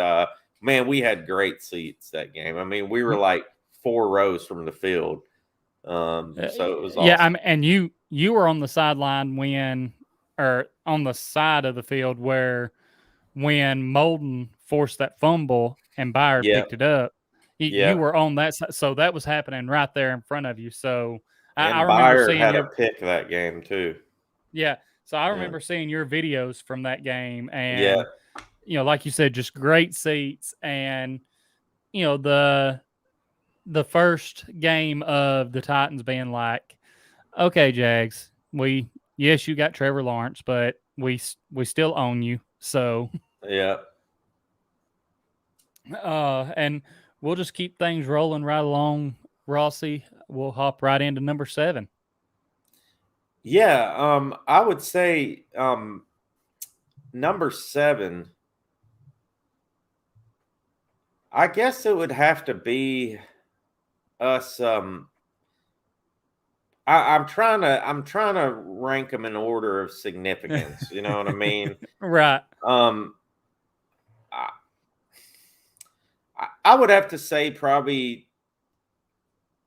man, we had great seats that game. I mean, we were like 4 rows from the field. So it was Yeah, awesome. and you were on the sideline or on the side of the field where when Molden forced that fumble and Byard Yep. picked it up. You Yep. were on that side, so that was happening right there in front of you. So I And remember Byard seeing had a your pick that game too. yeah. So I Yeah. remember seeing your videos from that game, Yeah. and like you said, just great seats, and the first game of the Titans being like, okay, Jags, yes, you got Trevor Lawrence, but we still own you. So, Yeah. and we'll just keep things rolling right along, Rossi. We'll hop right into number 7. Yeah. I would say number 7. I guess it would have to be us. I'm trying to rank them in order of significance. You know what I mean? Right. Um, I, I would have to say probably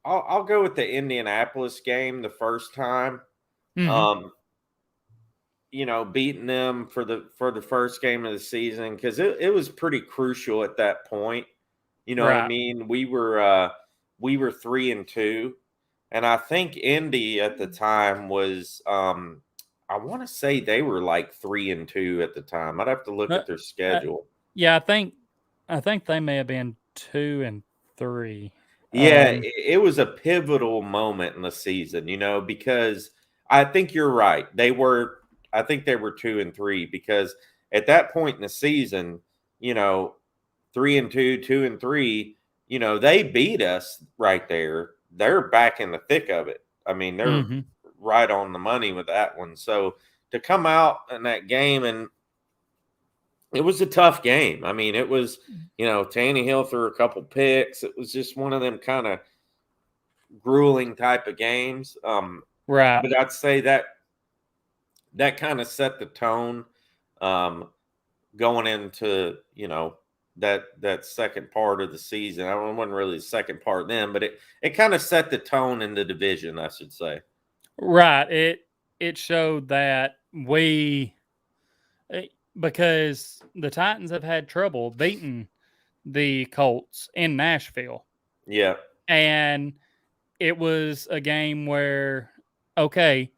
I'll go with the Indianapolis game the first time. Mm-hmm. Um, beating them for the first game of the season because it was pretty crucial at that point. You know what I Right. mean? We were 3-2, and I think Indy at the time was I want to say they were like 3-2 at the time. I'd have to look at their schedule. Yeah, I think they may have been 2 and 3. Yeah, it was a pivotal moment in the season, because I think you're right. I think they were 2-3 because at that point in the season, 3-2, 2-3, they beat us right there. They're back in the thick of it. I mean, they're Mm-hmm. right on the money with that one. So to come out in that game, and it was a tough game. I mean, it was, Tannehill threw a couple picks. It was just one of them kind of grueling type of games. Right. But I'd say that kind of set the tone going into, that second part of the season. I wasn't really the second part then, but it kind of set the tone in the division, I should say. Right. It showed that because the Titans have had trouble beating the Colts in Nashville. Yeah. And it was a game where, okay,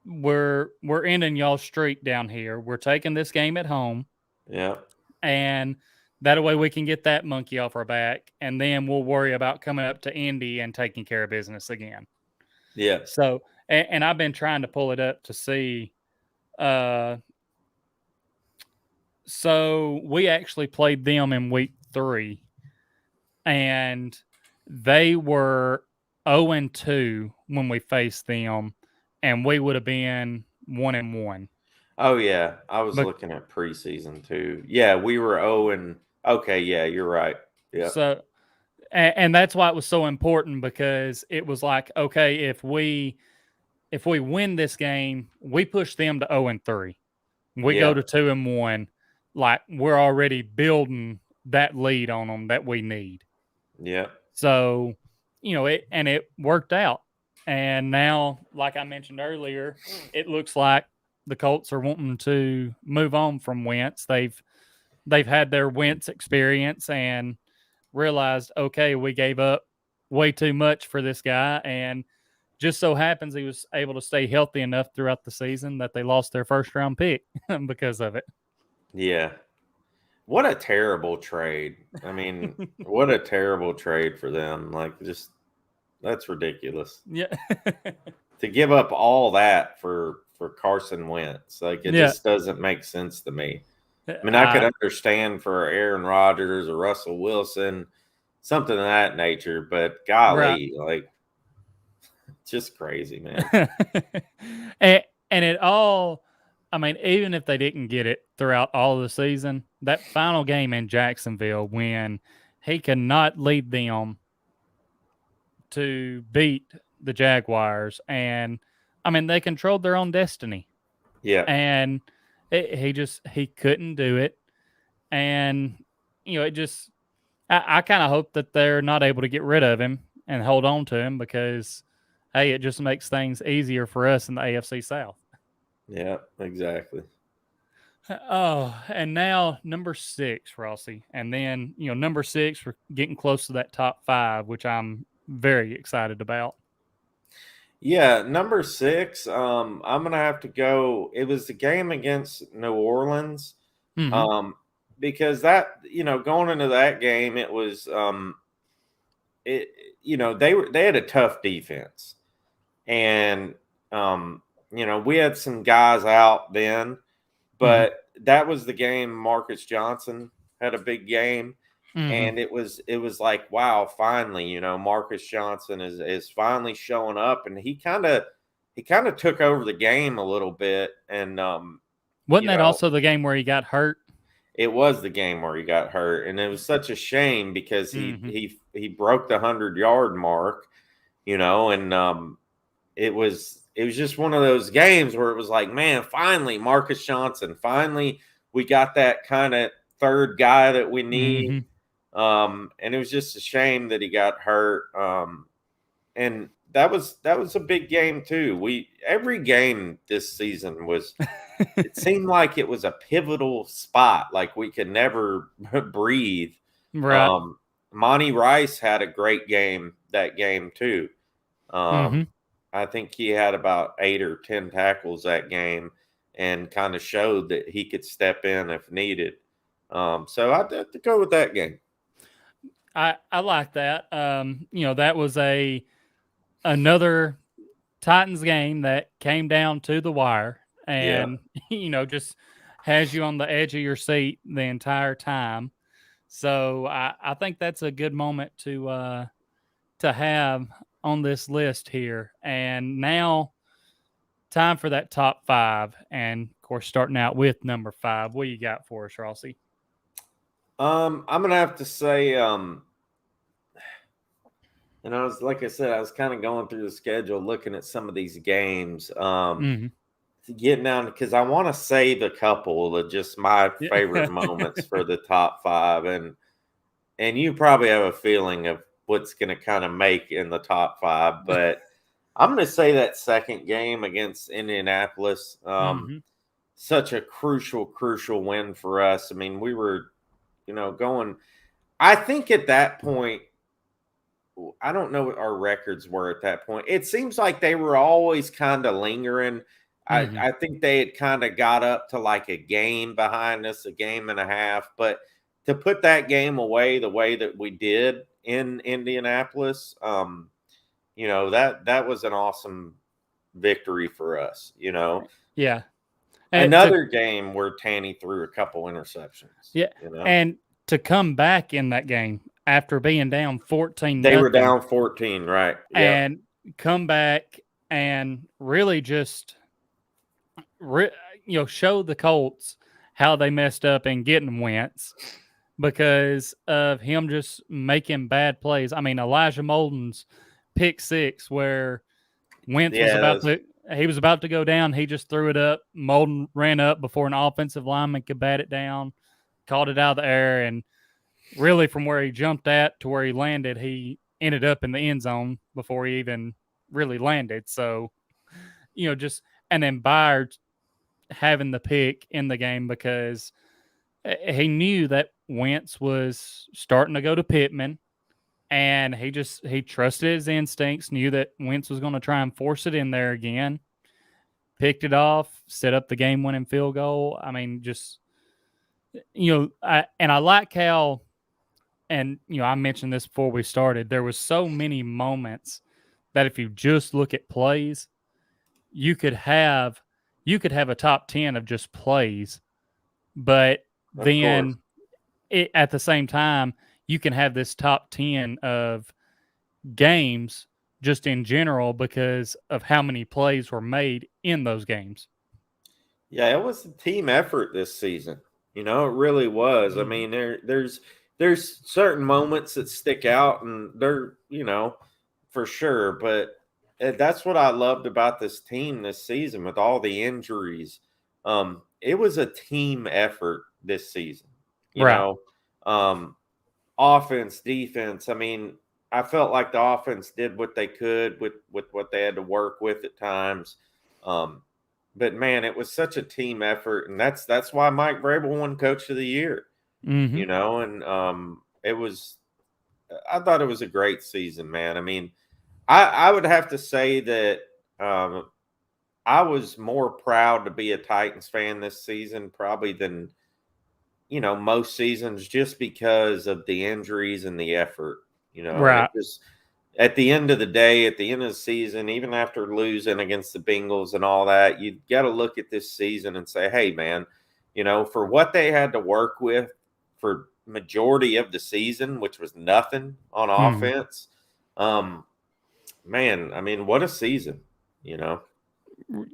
we're ending y'all's streak down here. We're taking this game at home. Yeah. And that way we can get that monkey off our back. And then we'll worry about coming up to Indy and taking care of business again. Yeah. So, and I've been trying to pull it up to see. So we actually played them in week 3, and they were 0-2 when we faced them, and we would have been 1-1. Oh yeah, I was But looking at preseason too. Yeah, we were 0 and okay, yeah, you're right. Yeah. so, and that's why it was so important, because it was like, okay, if we win this game, we push them to 0-3. We go to 2-1. Like, we're already building that lead on them that we need. Yeah. So, it worked out. And now, like I mentioned earlier, it looks like the Colts are wanting to move on from Wentz. They've had their Wentz experience and realized, okay, we gave up way too much for this guy, and just so happens he was able to stay healthy enough throughout the season that they lost their first round pick because of it. Yeah. What a terrible trade. I mean, what a terrible trade for them. Like, just that's ridiculous. Yeah. To give up all that for Carson Wentz. Like, it just doesn't make sense to me. I mean, I could understand for Aaron Rodgers or Russell Wilson, something of that nature, but golly, like, just crazy, man. and it all, I mean, even if they didn't get it throughout all of the season, that final game in Jacksonville when he could not lead them to beat the Jaguars, and I mean, they controlled their own destiny. Yeah. And he couldn't do it. And, it just, I kind of hope that they're not able to get rid of him and hold on to him, because, hey, it just makes things easier for us in the AFC South. Yeah, exactly. Oh, and now number 6, Rossi. And then, number 6, we're getting close to that top 5, which I'm very excited about. Yeah, number 6. I'm gonna have to go. It was the game against New Orleans. Mm-hmm. Um, because that, going into that game, it was it they had a tough defense. And we had some guys out then, Mm-hmm. but that was the game. Marcus Johnson had a big game, Mm-hmm. and it was like, wow, finally, Marcus Johnson is finally showing up, and he kind of took over the game a little bit. And Wasn't that also the game where he got hurt? it was the game where he got hurt, and it was such a shame because he Mm-hmm. he broke the 100-yard mark, and it was just one of those games where it was like, man, finally Marcus Johnson, finally we got that kind of third guy that we need. Mm-hmm. And it was just a shame that he got hurt. And that was a big game too. Every game this season was, it seemed like it was a pivotal spot, like we could never breathe. Right. Um, Monty Rice had a great game that game too. Mm-hmm. I think he had about 8 or 10 tackles that game, and kind of showed that he could step in if needed. So I'd have to go with that game. I like that. That was another Titans game that came down to the wire, Yeah. and just has you on the edge of your seat the entire time. So I think that's a good moment to have on this list here. And now, time for that top 5, and of course, starting out with number 5. What you got for us, Rossi? I'm gonna have to say, and like I said, I was kind of going through the schedule, looking at some of these games, Mm-hmm. getting down, because I want to save a couple of just my favorite moments for the top 5, and you probably have a feeling of what's going to kind of make in the top 5, but I'm going to say that second game against Indianapolis, Mm-hmm. such a crucial win for us. I mean, we were, going. I think at that point, I don't know what our records were at that point. It seems like they were always kind of lingering. I, Mm-hmm. I think they had kind of got up to like a game behind us, a game and a half. But to put that game away the way that we did in Indianapolis, that was an awesome victory for us. Yeah. And Another game where Tanny threw a couple interceptions. yeah, and to come back in that game after being down 14 They were nothing, down 14, right? Yeah, and come back and really just show the Colts how they messed up in getting Wentz because of him just making bad plays. I mean, Elijah Molden's pick 6 where Wentz was yeah. about to go down. He just threw it up. Molden ran up before an offensive lineman could bat it down, caught it out of the air, and really from where he jumped at to where he landed, he ended up in the end zone before he even really landed. So, just and then Byard having the pick in the game because he knew that Wentz was starting to go to Pittman, and he trusted his instincts, knew that Wentz was going to try and force it in there again, picked it off, set up the game-winning field goal. I mean, just I like how, and I mentioned this before we started. There was so many moments that if you just look at plays, you could have a top 10 of just plays, but Of course. then at the same time, you can have this top 10 of games just in general because of how many plays were made in those games. Yeah, it was a team effort this season. It really was. I Mm-hmm. mean, there's certain moments that stick out, and they're, for sure. But that's what I loved about this team this season with all the injuries. It was a team effort this season. You Right. know, um, offense, defense. I mean, I felt like the offense did what they could with what they had to work with at times. Um, but man, it was such a team effort, and that's why Mike Vrabel won Coach of the Year. Mm-hmm. And it was. I thought it was a great season, man. I mean, I would have to say that I was more proud to be a Titans fan this season, probably than most seasons, just because of the injuries and the effort. It Right. was at the end of the day, at the end of the season, even after losing against the Bengals and all that, you got to look at this season and say, hey, man, for what they had to work with for majority of the season, which was nothing on Mm-hmm. offense. Man, I mean, what a season.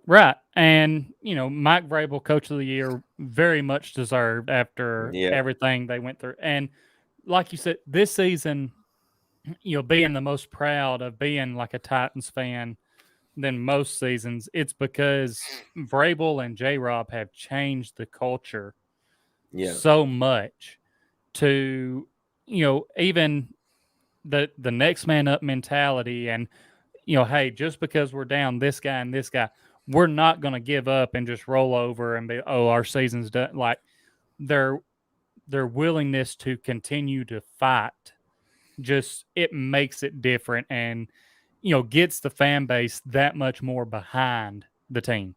Right. And, Mike Vrabel, Coach of the Year, very much deserved after Yeah. everything they went through. And like you said, this season, being the most proud of being like a Titans fan than most seasons, it's because Vrabel and J Rob have changed the culture Yeah. so much to, even the next man up mentality. And hey, just because we're down this guy and this guy, we're not going to give up and just roll over and be, oh, our season's done. Like their willingness to continue to fight, just it makes it different, and gets the fan base that much more behind the team.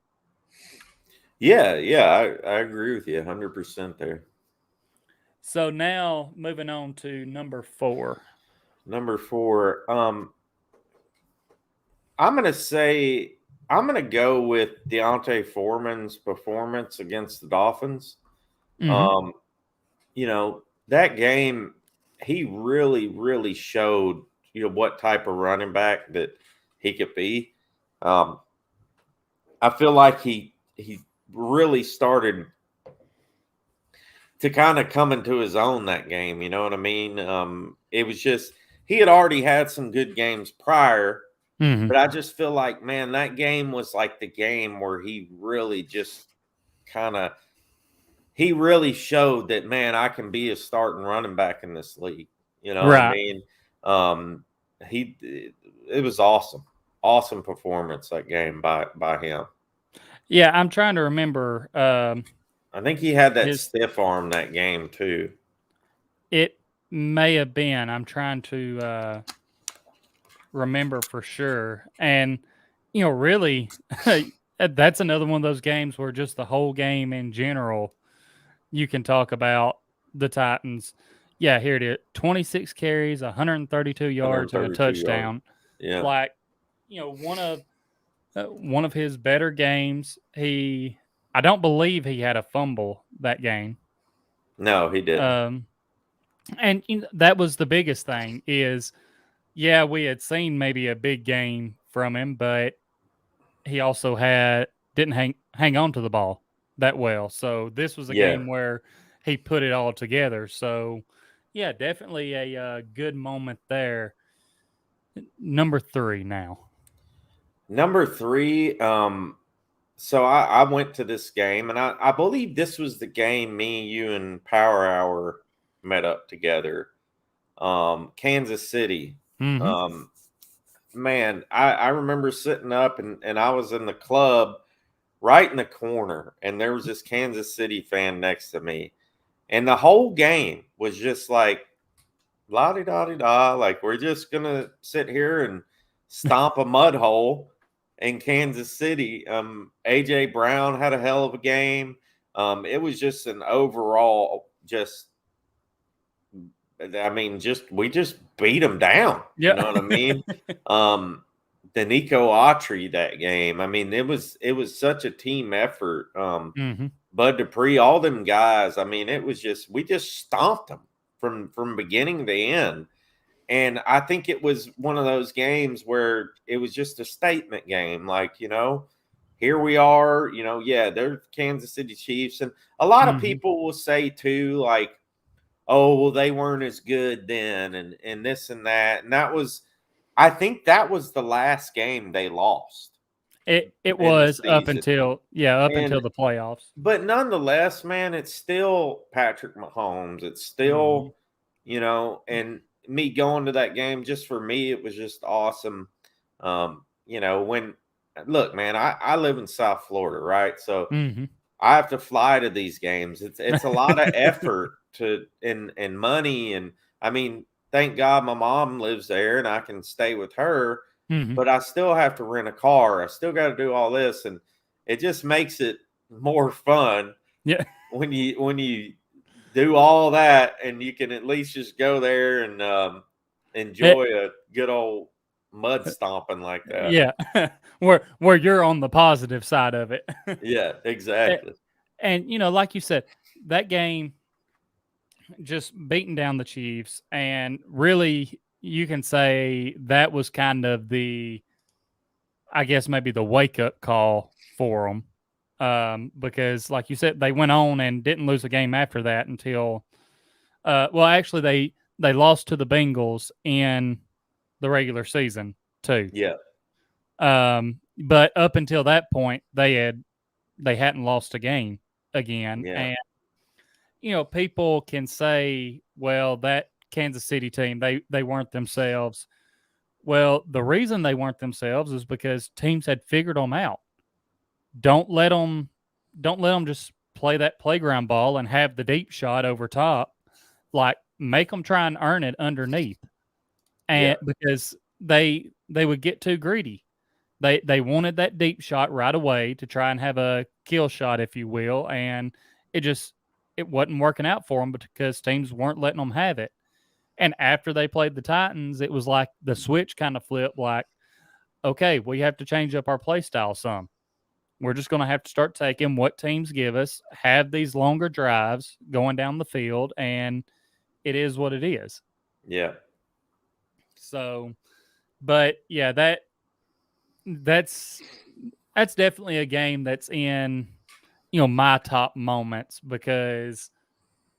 Yeah. Yeah. I agree with you 100% there. So now moving on to number 4. Number 4, I'm gonna go with Deontay Foreman's performance against the Dolphins. Mm-hmm. Um, that game, he really, really showed what type of running back that he could be. Um, I feel like he really started to kind of come into his own that game. You know what I mean? It was just he had already had some good games prior. Mm-hmm. But I just feel like, man, that game was like the game where he really just kind of he really showed that, man, I can be a starting running back in this league. You know what I Right. mean? Um, it was awesome, awesome performance that game by him. Yeah, I'm trying to remember. I think he had that His stiff arm that game too. It may have been. I'm trying to remember for sure. And really, that's another one of those games where just the whole game in general, you can talk about the Titans. Yeah, here it is: 26 carries, 132 yards, and a 132 yards. touchdown. Yeah. Like, one of his better games. I don't believe he had a fumble that game. No, he didn't. And that was the biggest thing is, yeah, we had seen maybe a big game from him, but he also didn't hang on to the ball that well. So this was a Yeah. game where he put it all together. So yeah, definitely a good moment there. Number 3 now. Number 3, so I went to this game, and I believe this was the game me, you, and Power Hour met up together. Kansas City. Mm-hmm. Um, man, I remember sitting up, and I was in the club right in the corner, and there was this Kansas City fan next to me. And the whole game was just like la di da di da, like we're just gonna sit here and stomp a mud hole in Kansas City. AJ Brown had a hell of a game. It was just an overall just we just beat them down. You know Yeah. what I mean? The Nico Autry that game. I mean, it was such a team effort. Mm-hmm. Bud Dupree, all them guys. I mean, it was just we just stomped them from beginning to end. And I think it was one of those games where it was just a statement game. Like, here we are, yeah, they're Kansas City Chiefs. And a lot of Mm-hmm. people will say too, like, oh, well, they weren't as good then and this and that. And I think that was the last game they lost It in the was season. up until And the playoffs. but nonetheless, man, it's still Patrick Mahomes. It's Mm-hmm. still, and me going to that game just for me, it was just awesome. When look, man, I live in South Florida, right? So Mm-hmm. I have to fly to these games. It's a lot of effort to and money, and I mean, thank God my mom lives there and I can stay with her, Mm-hmm. but I still have to rent a car. I still got to do all this, and it just makes it more fun Yeah. when you do all that and you can at least just go there and It, enjoy a good old mud stomping like that. yeah. Where you're on the positive side of it. Yeah, and, exactly. and, like you said, that game just beating down the Chiefs, and really you can say that was kind of the, I guess maybe the wake up call for them, because like you said, they went on and didn't lose a game after that until, well, actually they lost to the Bengals in the regular season too. Yeah, But up until that point, they hadn't lost a game again, yeah, and people can say, well, that Kansas City team, they weren't themselves. Well, the reason they weren't themselves is because teams had figured them out. Don't let them don't let them just play that playground ball and have the deep shot over top. Like, make them try and earn it underneath. yeah, And because they would get too greedy. They wanted that deep shot right away to try and have a kill shot, if you will, and it just it wasn't working out for them because teams weren't letting them have it. And after they played the Titans, it was like the switch kind of flipped. Like, okay, we have to change up our play style some. We're just going to have to start taking what teams give us, have these longer drives going down the field, and it is what it is. yeah, So, but yeah, that's that's definitely a game that's in my top moments because,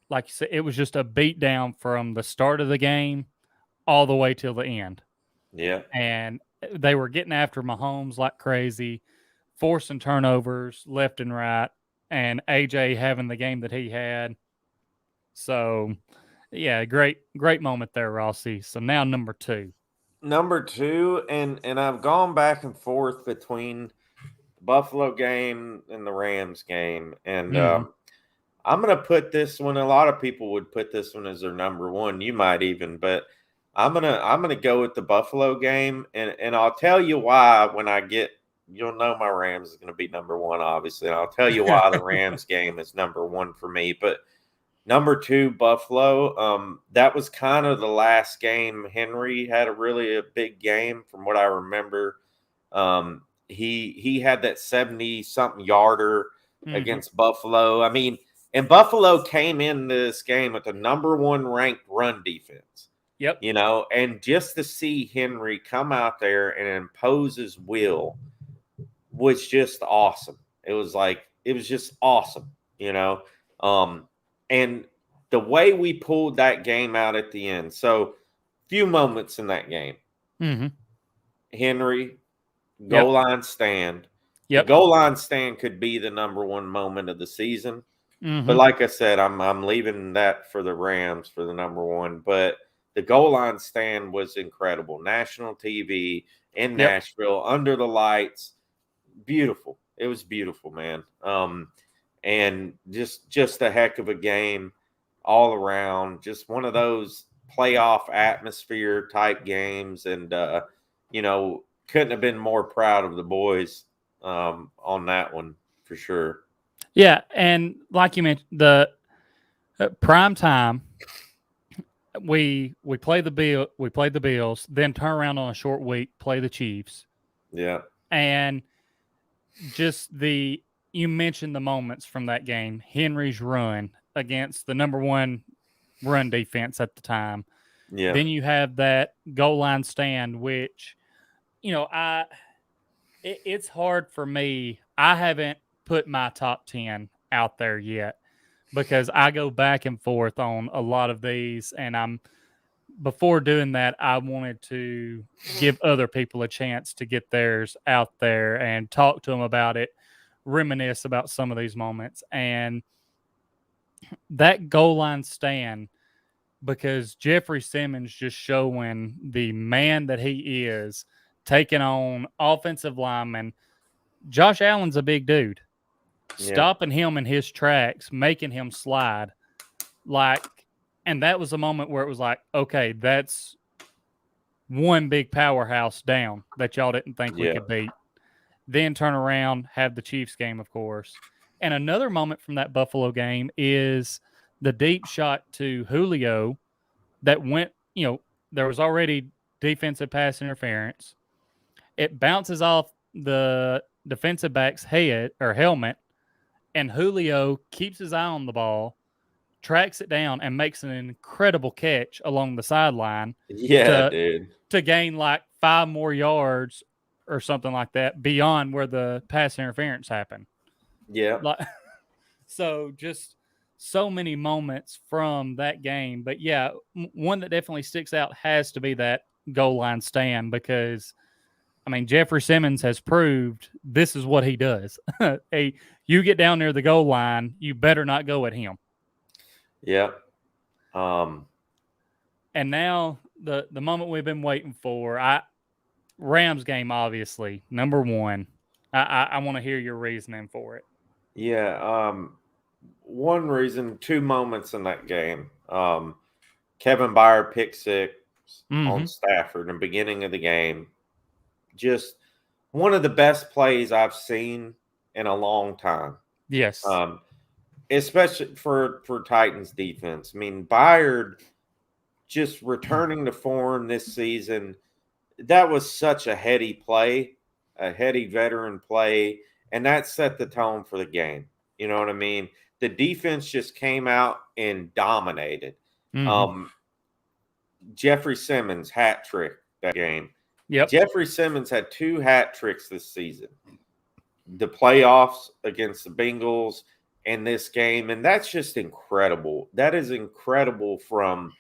like you said, it was just a beat down from the start of the game all the way till the end, yeah, and they were getting after Mahomes like crazy, forcing turnovers left and right, and AJ having the game that he had. So, yeah, great moment there, Rossi. So now number two. number two, and I've gone back and forth between the Buffalo game and the Rams game, and Mm-hmm. I'm gonna put this one. A lot of people would put this one as their number one. You might even, but I'm gonna go with the Buffalo game, and I'll tell you why when I get. You'll know my Rams is gonna be number one, obviously. And I'll tell you why the Rams game is number one for me. But number two, Buffalo. That was kind of the last game. Henry had a big game from what I remember. He had that 70 something yarder Mm-hmm. against Buffalo. I mean, and Buffalo came in this game with the number one ranked run defense. Yep. And just to see Henry come out there and impose his will was just awesome. It was just awesome, you know. Um, and the way we pulled that game out at the end. So, few moments in that game. Mm-hmm. Henry goal Yep. line stand. The Yep. goal line stand could be the number one moment of the season. But Mm-hmm. like I said, I'm leaving that for the Rams for the number one. But the goal line stand was incredible. National TV in Yep. Nashville under the lights. Beautiful. It was beautiful, man. And just a heck of a game all around. Just one of those playoff atmosphere type games, and couldn't have been more proud of the boys on that one for sure. Yeah, and like you mentioned, the prime time we played the Bills, then turn around on a short week, play the Chiefs, Yeah, and just the you mentioned the moments from that game. Henry's run against the number one run defense at the time. yeah, Then you have that goal line stand, which I it's hard for me. I haven't put my top 10 out there yet because I go back and forth on a lot of these, and before doing that, I wanted to give other people a chance to get theirs out there and talk to them about it, reminisce about some of these moments. And that goal line stand, because Jeffrey Simmons just showing the man that he is, taking on offensive linemen. Josh Allen's a big dude. Stopping him in his tracks, making him slide. And that was a moment where it was like, okay, that's one big powerhouse down that y'all didn't think we could beat. Then turn around, have the Chiefs game, of course. And another moment from that Buffalo game is the deep shot to Julio that went, there was already defensive pass interference. It bounces off the defensive back's head or helmet, and Julio keeps his eye on the ball, tracks it down, and makes an incredible catch along the sideline. Yeah, dude. To gain like 5 more yards or something like that beyond where the pass interference happened. Yeah. So just so many moments from that game. But yeah, one that definitely sticks out has to be that goal line stand because, I mean, Jeffrey Simmons has proved this is what he does. You get down near the goal line, you better not go at him. Yeah. And now the moment we've been waiting for, Rams game, obviously, number one. I want to hear your reasoning for it. Yeah. One reason, 2 moments in that game. Kevin Byard pick six on Stafford in the beginning of the game. Just one of the best plays I've seen in a long time. Yes. Especially for Titans defense. I mean, Byard just returning to form this season. That was such a heady play, a heady veteran play, and that set the tone for the game. You know what I mean? The defense just came out and dominated. Jeffrey Simmons hat trick that game. Yep. Jeffrey Simmons had 2 hat tricks this season. The playoffs against the Bengals and this game, and that's just incredible. That is incredible from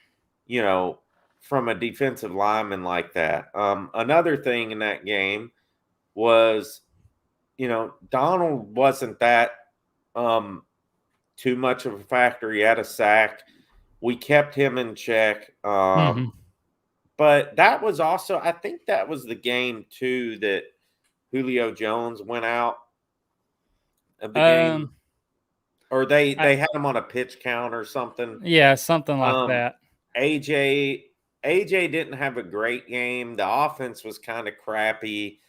a defensive lineman like that. Another thing in that game was, Donald wasn't that too much of a factor. He had a sack. We kept him in check. But that was also, I think that was the game too that Julio Jones went out of the game. Or they had him on a pitch count or something. Yeah, something like that. AJ didn't have a great game. The offense was kind of crappy.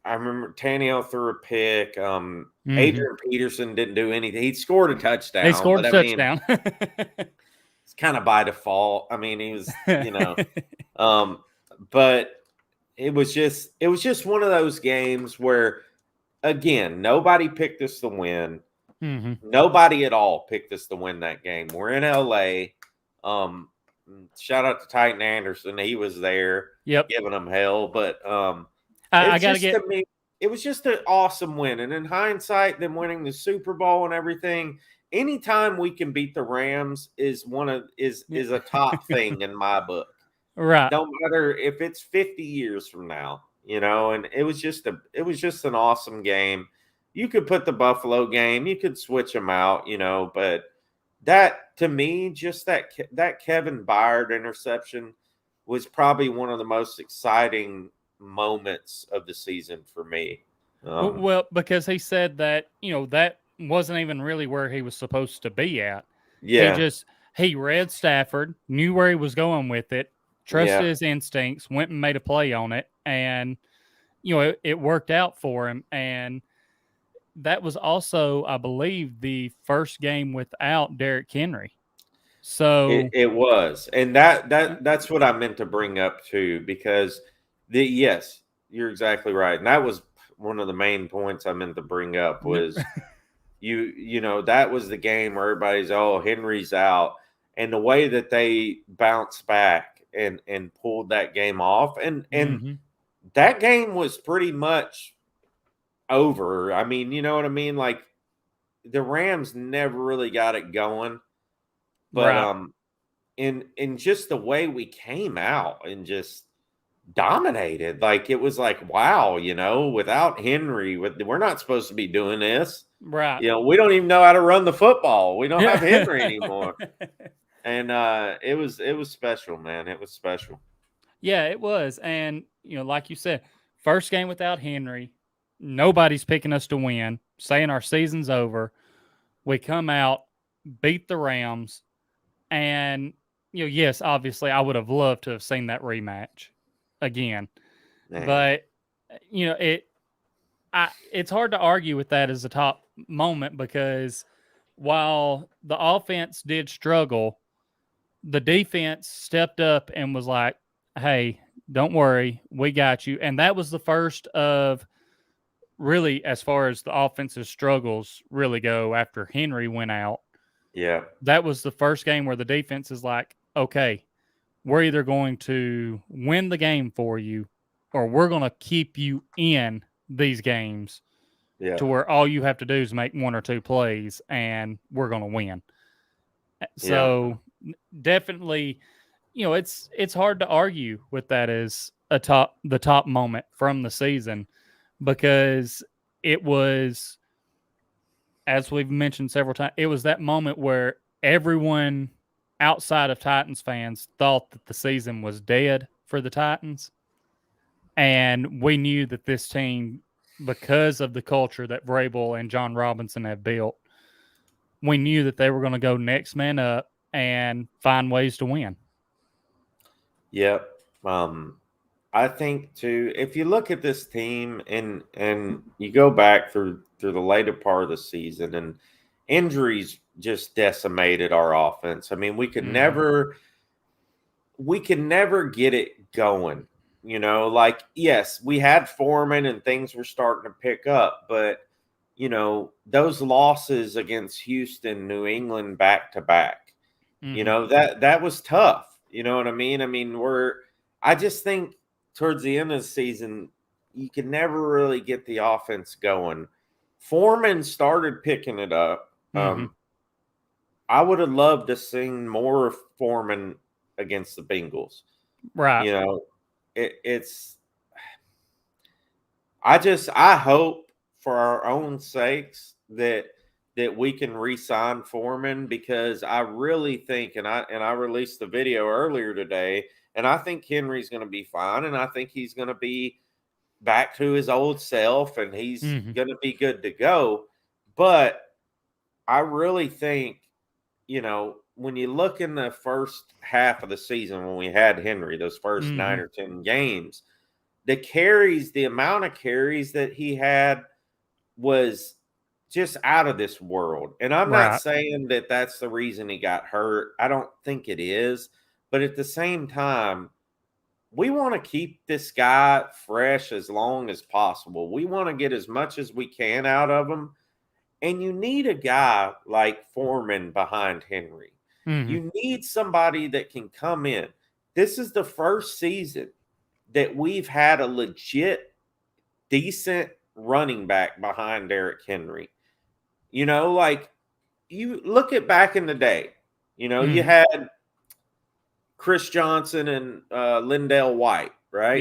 I remember Tannehill threw a pick. Adrian Peterson didn't do anything. He scored a touchdown. He scored a touchdown. It's kind of by default. I mean, he was, but it was just one of those games where, again, nobody picked us to win. Nobody at all picked us to win that game. We're in LA. Shout out to Titan Anderson. He was there giving them hell. But it was just an awesome win. And in hindsight, them winning the Super Bowl and everything, anytime we can beat the Rams is a top thing in my book. Right. No matter if it's 50 years from now, and it was just an awesome game. You could put the Buffalo game, you could switch them out, but that, to me, just that Kevin Byard interception was probably one of the most exciting moments of the season for me. Well, because he said that, that wasn't even really where he was supposed to be at. Yeah. He read Stafford, knew where he was going with it, trusted his instincts, went and made a play on it, and, it worked out for him. And that was also, I believe, the first game without Derrick Henry. So it was, and that's what I meant to bring up too, because yes, you're exactly right, and that was one of the main points I meant to bring up was that was the game where everybody's Henry's out, and the way that they bounced back and pulled that game off, and that game was pretty much over. I mean, you know what I mean? Like, the Rams never really got it going, but in just the way we came out and just dominated, like, it was like, wow, without Henry, we're not supposed to be doing this, right? We don't even know how to run the football. We don't have Henry anymore, and it was special, man. It was special. Yeah, it was. And, like you said, first game without Henry, nobody's picking us to win, saying our season's over. We come out, beat the Rams, and, yes, obviously I would have loved to have seen that rematch again. Man, But, it's hard to argue with that as a top moment because while the offense did struggle, the defense stepped up and was like, "Hey, don't worry, we got you." And that was the first of really, as far as the offensive struggles really go after Henry went out. yeah, That was the first game where the defense is like, "Okay, we're either going to win the game for you, or we're going to keep you in these games yeah, to where all you have to do is make one or two plays, and we're going to win." yeah, So definitely, it's hard to argue with that as the top moment from the season because it was, as we've mentioned several times, it was that moment where everyone outside of Titans fans thought that the season was dead for the Titans. And we knew that this team, because of the culture that Vrabel and John Robinson have built, we knew that they were going to go next man up and find ways to win. yep. I think too, if you look at this team and you go back through the later part of the season, and injuries just decimated our offense. I mean, Mm-hmm. we can never get it going. Like, yes, we had Foreman and things were starting to pick up, but those losses against Houston, New England back to back, Mm-hmm. that was tough. You know what I mean? I mean, I just think towards the end of the season, you can never really get the offense going. Foreman started picking it up. Mm-hmm. I would have loved to seen more of Foreman against the Bengals. Right. You know, it's I hope for our own sakes that we can re-sign Foreman, because I really think, and I released the video earlier today, and I think Henry's going to be fine, and I think he's going to be back to his old self, and he's Mm-hmm. going to be good to go. But I really think, when you look in the first half of the season when we had Henry, those first Mm-hmm. 9 or 10 games, the amount of carries that he had was just out of this world. And I'm not Right. saying that that's the reason he got hurt. I don't think it is. But at the same time, we want to keep this guy fresh as long as possible. We want to get as much as we can out of him. And you need a guy like Foreman behind Henry. Mm-hmm. You need somebody that can come in. This is the first season that we've had a legit, decent running back behind Derrick Henry. Like, you look at back in the day, you Mm-hmm. had Chris Johnson and Lindell White, right?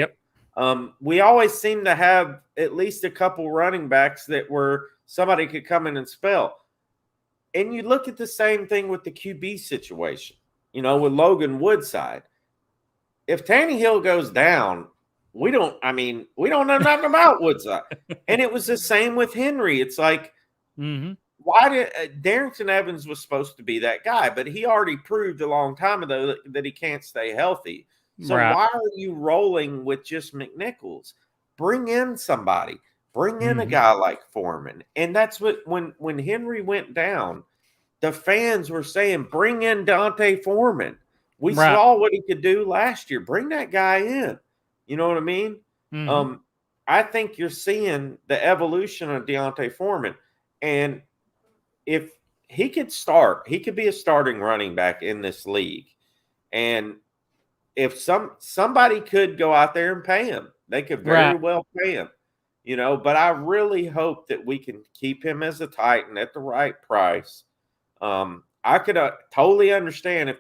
Yep. We always seem to have at least a couple running backs that were somebody could come in and spell. And you look at the same thing with the QB situation, with Logan Woodside. If Tannehill goes down, we don't know nothing about Woodside. And it was the same with Henry. It's like, Mm-hmm. why did Darrington Evans was supposed to be that guy, but he already proved a long time ago that he can't stay healthy. So Right. why are you rolling with just McNichols? Bring in somebody. Bring in a Mm-hmm. guy like Foreman. And that's what, when Henry went down, the fans were saying, bring in Deontay Foreman. We Right. saw what he could do last year. Bring that guy in. You know what I mean? Mm-hmm. Um, I think you're seeing the evolution of Deontay Foreman. And if he could start, he could be a starting running back in this league. And if somebody could go out there and pay him, they could very Right. well pay him. But I really hope that we can keep him as a Titan at the right price. I could totally understand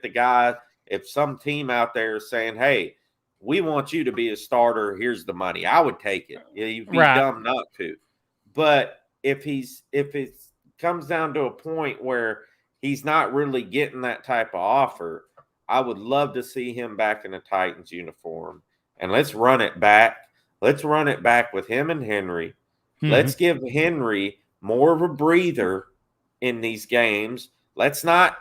if some team out there is saying, "Hey, we want you to be a starter. Here's the money." I would take it. You'd be Right. dumb not to. But if it comes down to a point where he's not really getting that type of offer, I would love to see him back in a Titans uniform. and let's run it back. Let's run it back with him and Henry. Let's give Henry more of a breather in these games. Let's not,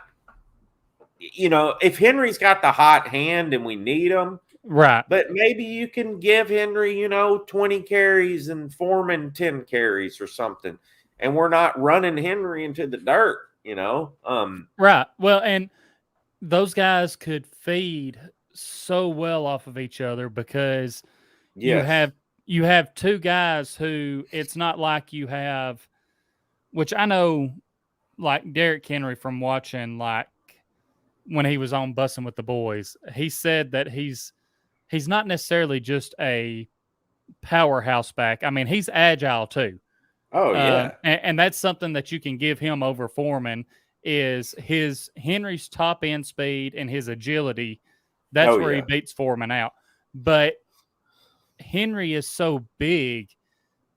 if Henry's got the hot hand and we need him, right. But maybe you can give Henry, 20 carries and Foreman 10 carries or something. And we're not running Henry into the dirt, Right. Well, and those guys could feed so well off of each other because Yes. you have two guys who it's not like you have, which I know, like Derrick Henry from watching, like when he was on Bussing with the Boys, he said that he's not necessarily just a powerhouse back. I mean, he's agile too. Oh, yeah. And that's something that you can give him over Foreman is his Henry's top end speed and his agility. That's where he beats Foreman out. But Henry is so big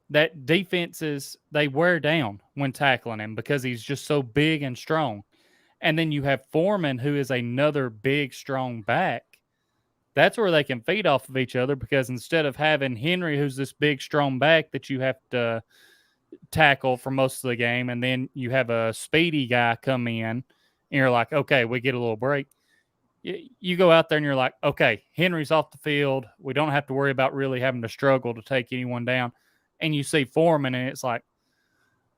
that defenses, they wear down when tackling him because he's just so big and strong. And then you have Foreman, who is another big, strong back. That's where they can feed off of each other because instead of having Henry, who's this big, strong back that you have to tackle for most of the game, and then you have a speedy guy come in, and you're like, okay, we get a little break. You go out there and you're like, okay, Henry's off the field. We don't have to worry about really having to struggle to take anyone down. And you see Foreman, and it's like,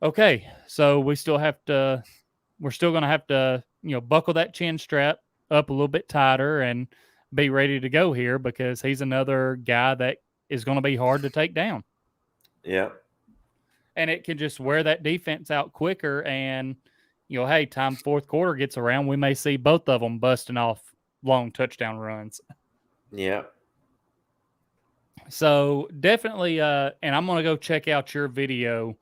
okay, so we're still going to have to, buckle that chin strap up a little bit tighter and be ready to go here because he's another guy that is going to be hard to take down. Yeah. And it can just wear that defense out quicker. And, hey, time fourth quarter gets around, we may see both of them busting off long touchdown runs. Yeah. So definitely, and I'm going to go check out your video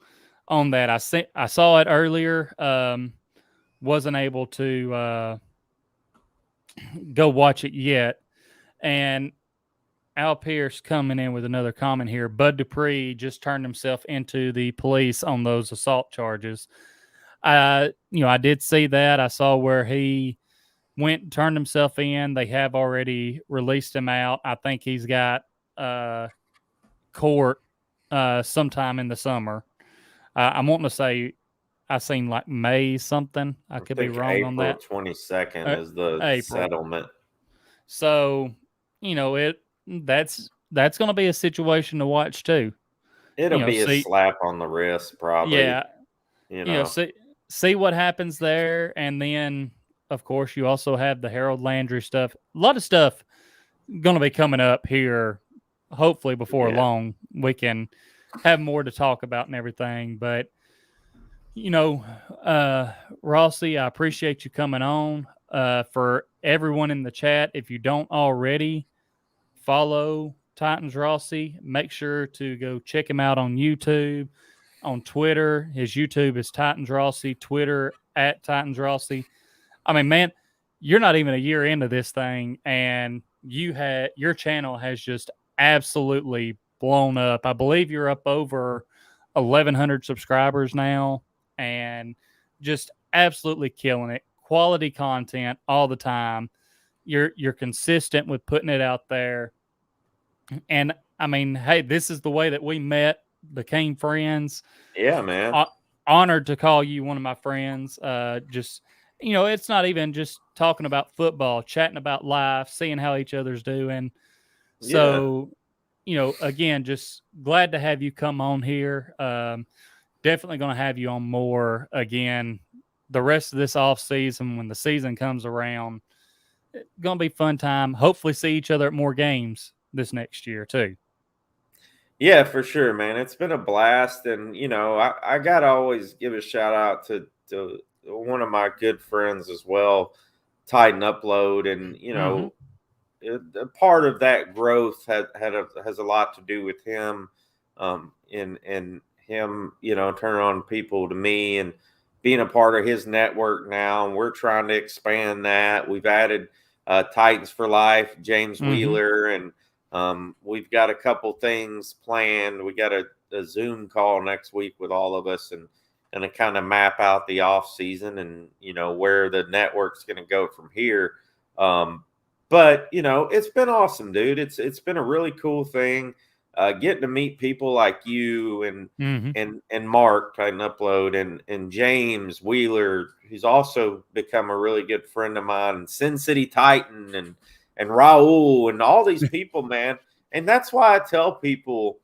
on that. I saw it earlier. Wasn't able to go watch it yet. And Al Pierce coming in with another comment here. Bud Dupree just turned himself into the police on those assault charges. I did see that. I saw where he went and turned himself in. They have already released him out. I think he's got court sometime in the summer. I'm wanting to say I seen like May something. I could be wrong on that. April 22nd is the settlement. So, that's going to be a situation to watch too. It'll be a slap on the wrist, probably. Yeah. See what happens there. And then, of course, you also have the Harold Landry stuff. A lot of stuff going to be coming up here. Hopefully before long, we can have more to talk about and everything. But, Rossi, I appreciate you coming on. For everyone in the chat, if you don't already follow Titans Rossi, make sure to go check him out on YouTube, on Twitter. His YouTube is Titans Rossi, Twitter at Titans Rossi. I mean, man, you're not even a year into this thing, and your channel has just absolutely blown up. I believe you're up over 1,100 subscribers now, and just absolutely killing it. Quality content all the time. You're consistent with putting it out there. And I mean, hey, this is the way that we met, became friends. Yeah, man. Honored to call you one of my friends. Just, it's not even just talking about football, chatting about life, seeing how each other's doing. So, again, just glad to have you come on here. Definitely going to have you on more again the rest of this off season when the season comes around. It's going to be a fun time. Hopefully see each other at more games this next year too. Yeah, for sure, man. It's been a blast. And, I got to always give a shout out to one of my good friends as well, Titan Upload. And, a part of that growth has a lot to do with him in him, turning on people to me and being a part of his network now. And we're trying to expand that. We've added Titans for Life, James Wheeler, and we've got a couple things planned. We got a Zoom call next week with all of us and to kind of map out the off season and, where the network's going to go from here. But it's been awesome, dude. It's been a really cool thing. Getting to meet people like you and Mm-hmm. and Mark Titan Upload and James Wheeler, who's also become a really good friend of mine, and Sin City Titan and Raul and all these people, man. And that's why I tell people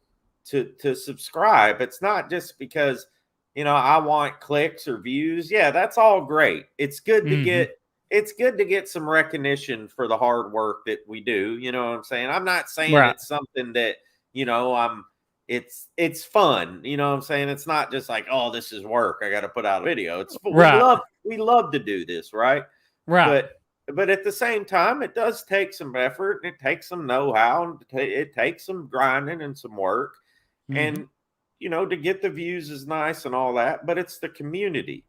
to subscribe. It's not just because I want clicks or views. Yeah, that's all great. It's good to Mm-hmm. get some recognition for the hard work that we do. You know what I'm saying? I'm not saying Right. it's something that I'm it's fun. You know what I'm saying? It's not just like, oh, this is work, I got to put out a video. It's Right. we love to do this, right? Right. But at the same time, it does take some effort, and it takes some know-how, and it takes some grinding and some work. Mm-hmm. And to get the views is nice and all that, but it's the community.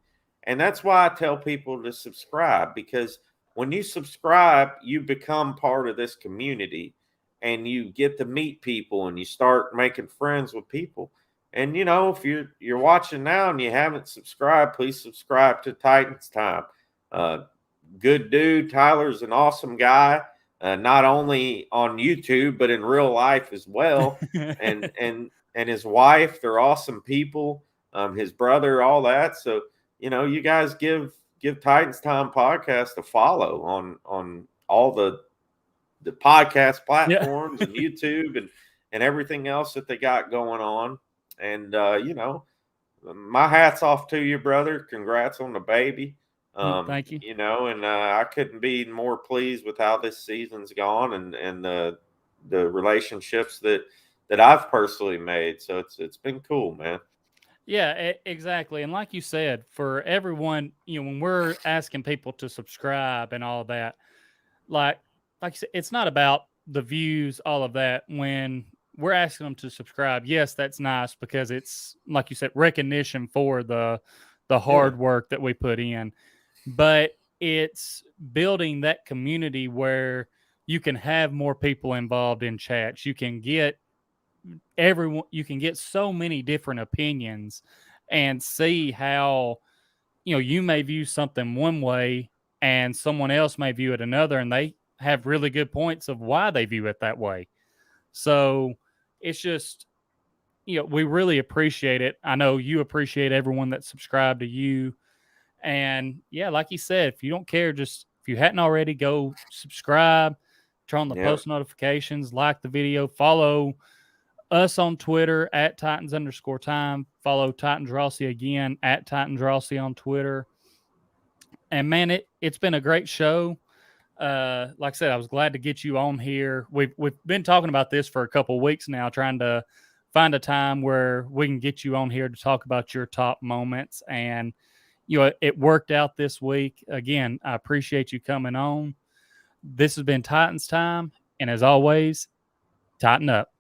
And that's why I tell people to subscribe, because when you subscribe, you become part of this community, and you get to meet people, and you start making friends with people. And if you're watching now and you haven't subscribed, please subscribe to Titans Time. Good dude. Tyler's an awesome guy, not only on YouTube but in real life as well. And his wife, they're awesome people. His brother, all that. So you guys give Titans Time podcast a follow on all the podcast Yeah. platforms and YouTube and everything else that they got going on. And my hat's off to you, brother. Congrats on the baby. Thank you. And I couldn't be more pleased with how this season's gone and the relationships that I've personally made. So it's been cool, man. Yeah, exactly. And like you said, for everyone, when we're asking people to subscribe and all that, like like you said, it's not about the views, all of that. When we're asking them to subscribe, yes, that's nice because it's like you said, recognition for the Yeah. hard work that we put in. But it's building that community where you can have more people involved in chats. You can get so many different opinions and see how you may view something one way and someone else may view it another, and they have really good points of why they view it that way. So it's just we really appreciate it. I know you appreciate everyone that subscribed to you. And yeah, like you said, if you don't care, just if you hadn't already, go subscribe, turn on the Yeah. post notifications, like the video, follow us on Twitter at Titans_time. Follow Titans Rossi again at Titans Rossi on Twitter. And man, it's been a great show. Like I said, I was glad to get you on here. We've been talking about this for a couple of weeks now, trying to find a time where we can get you on here to talk about your top moments. And it worked out this week. Again, I appreciate you coming on. This has been Titans Time, and as always, tighten up.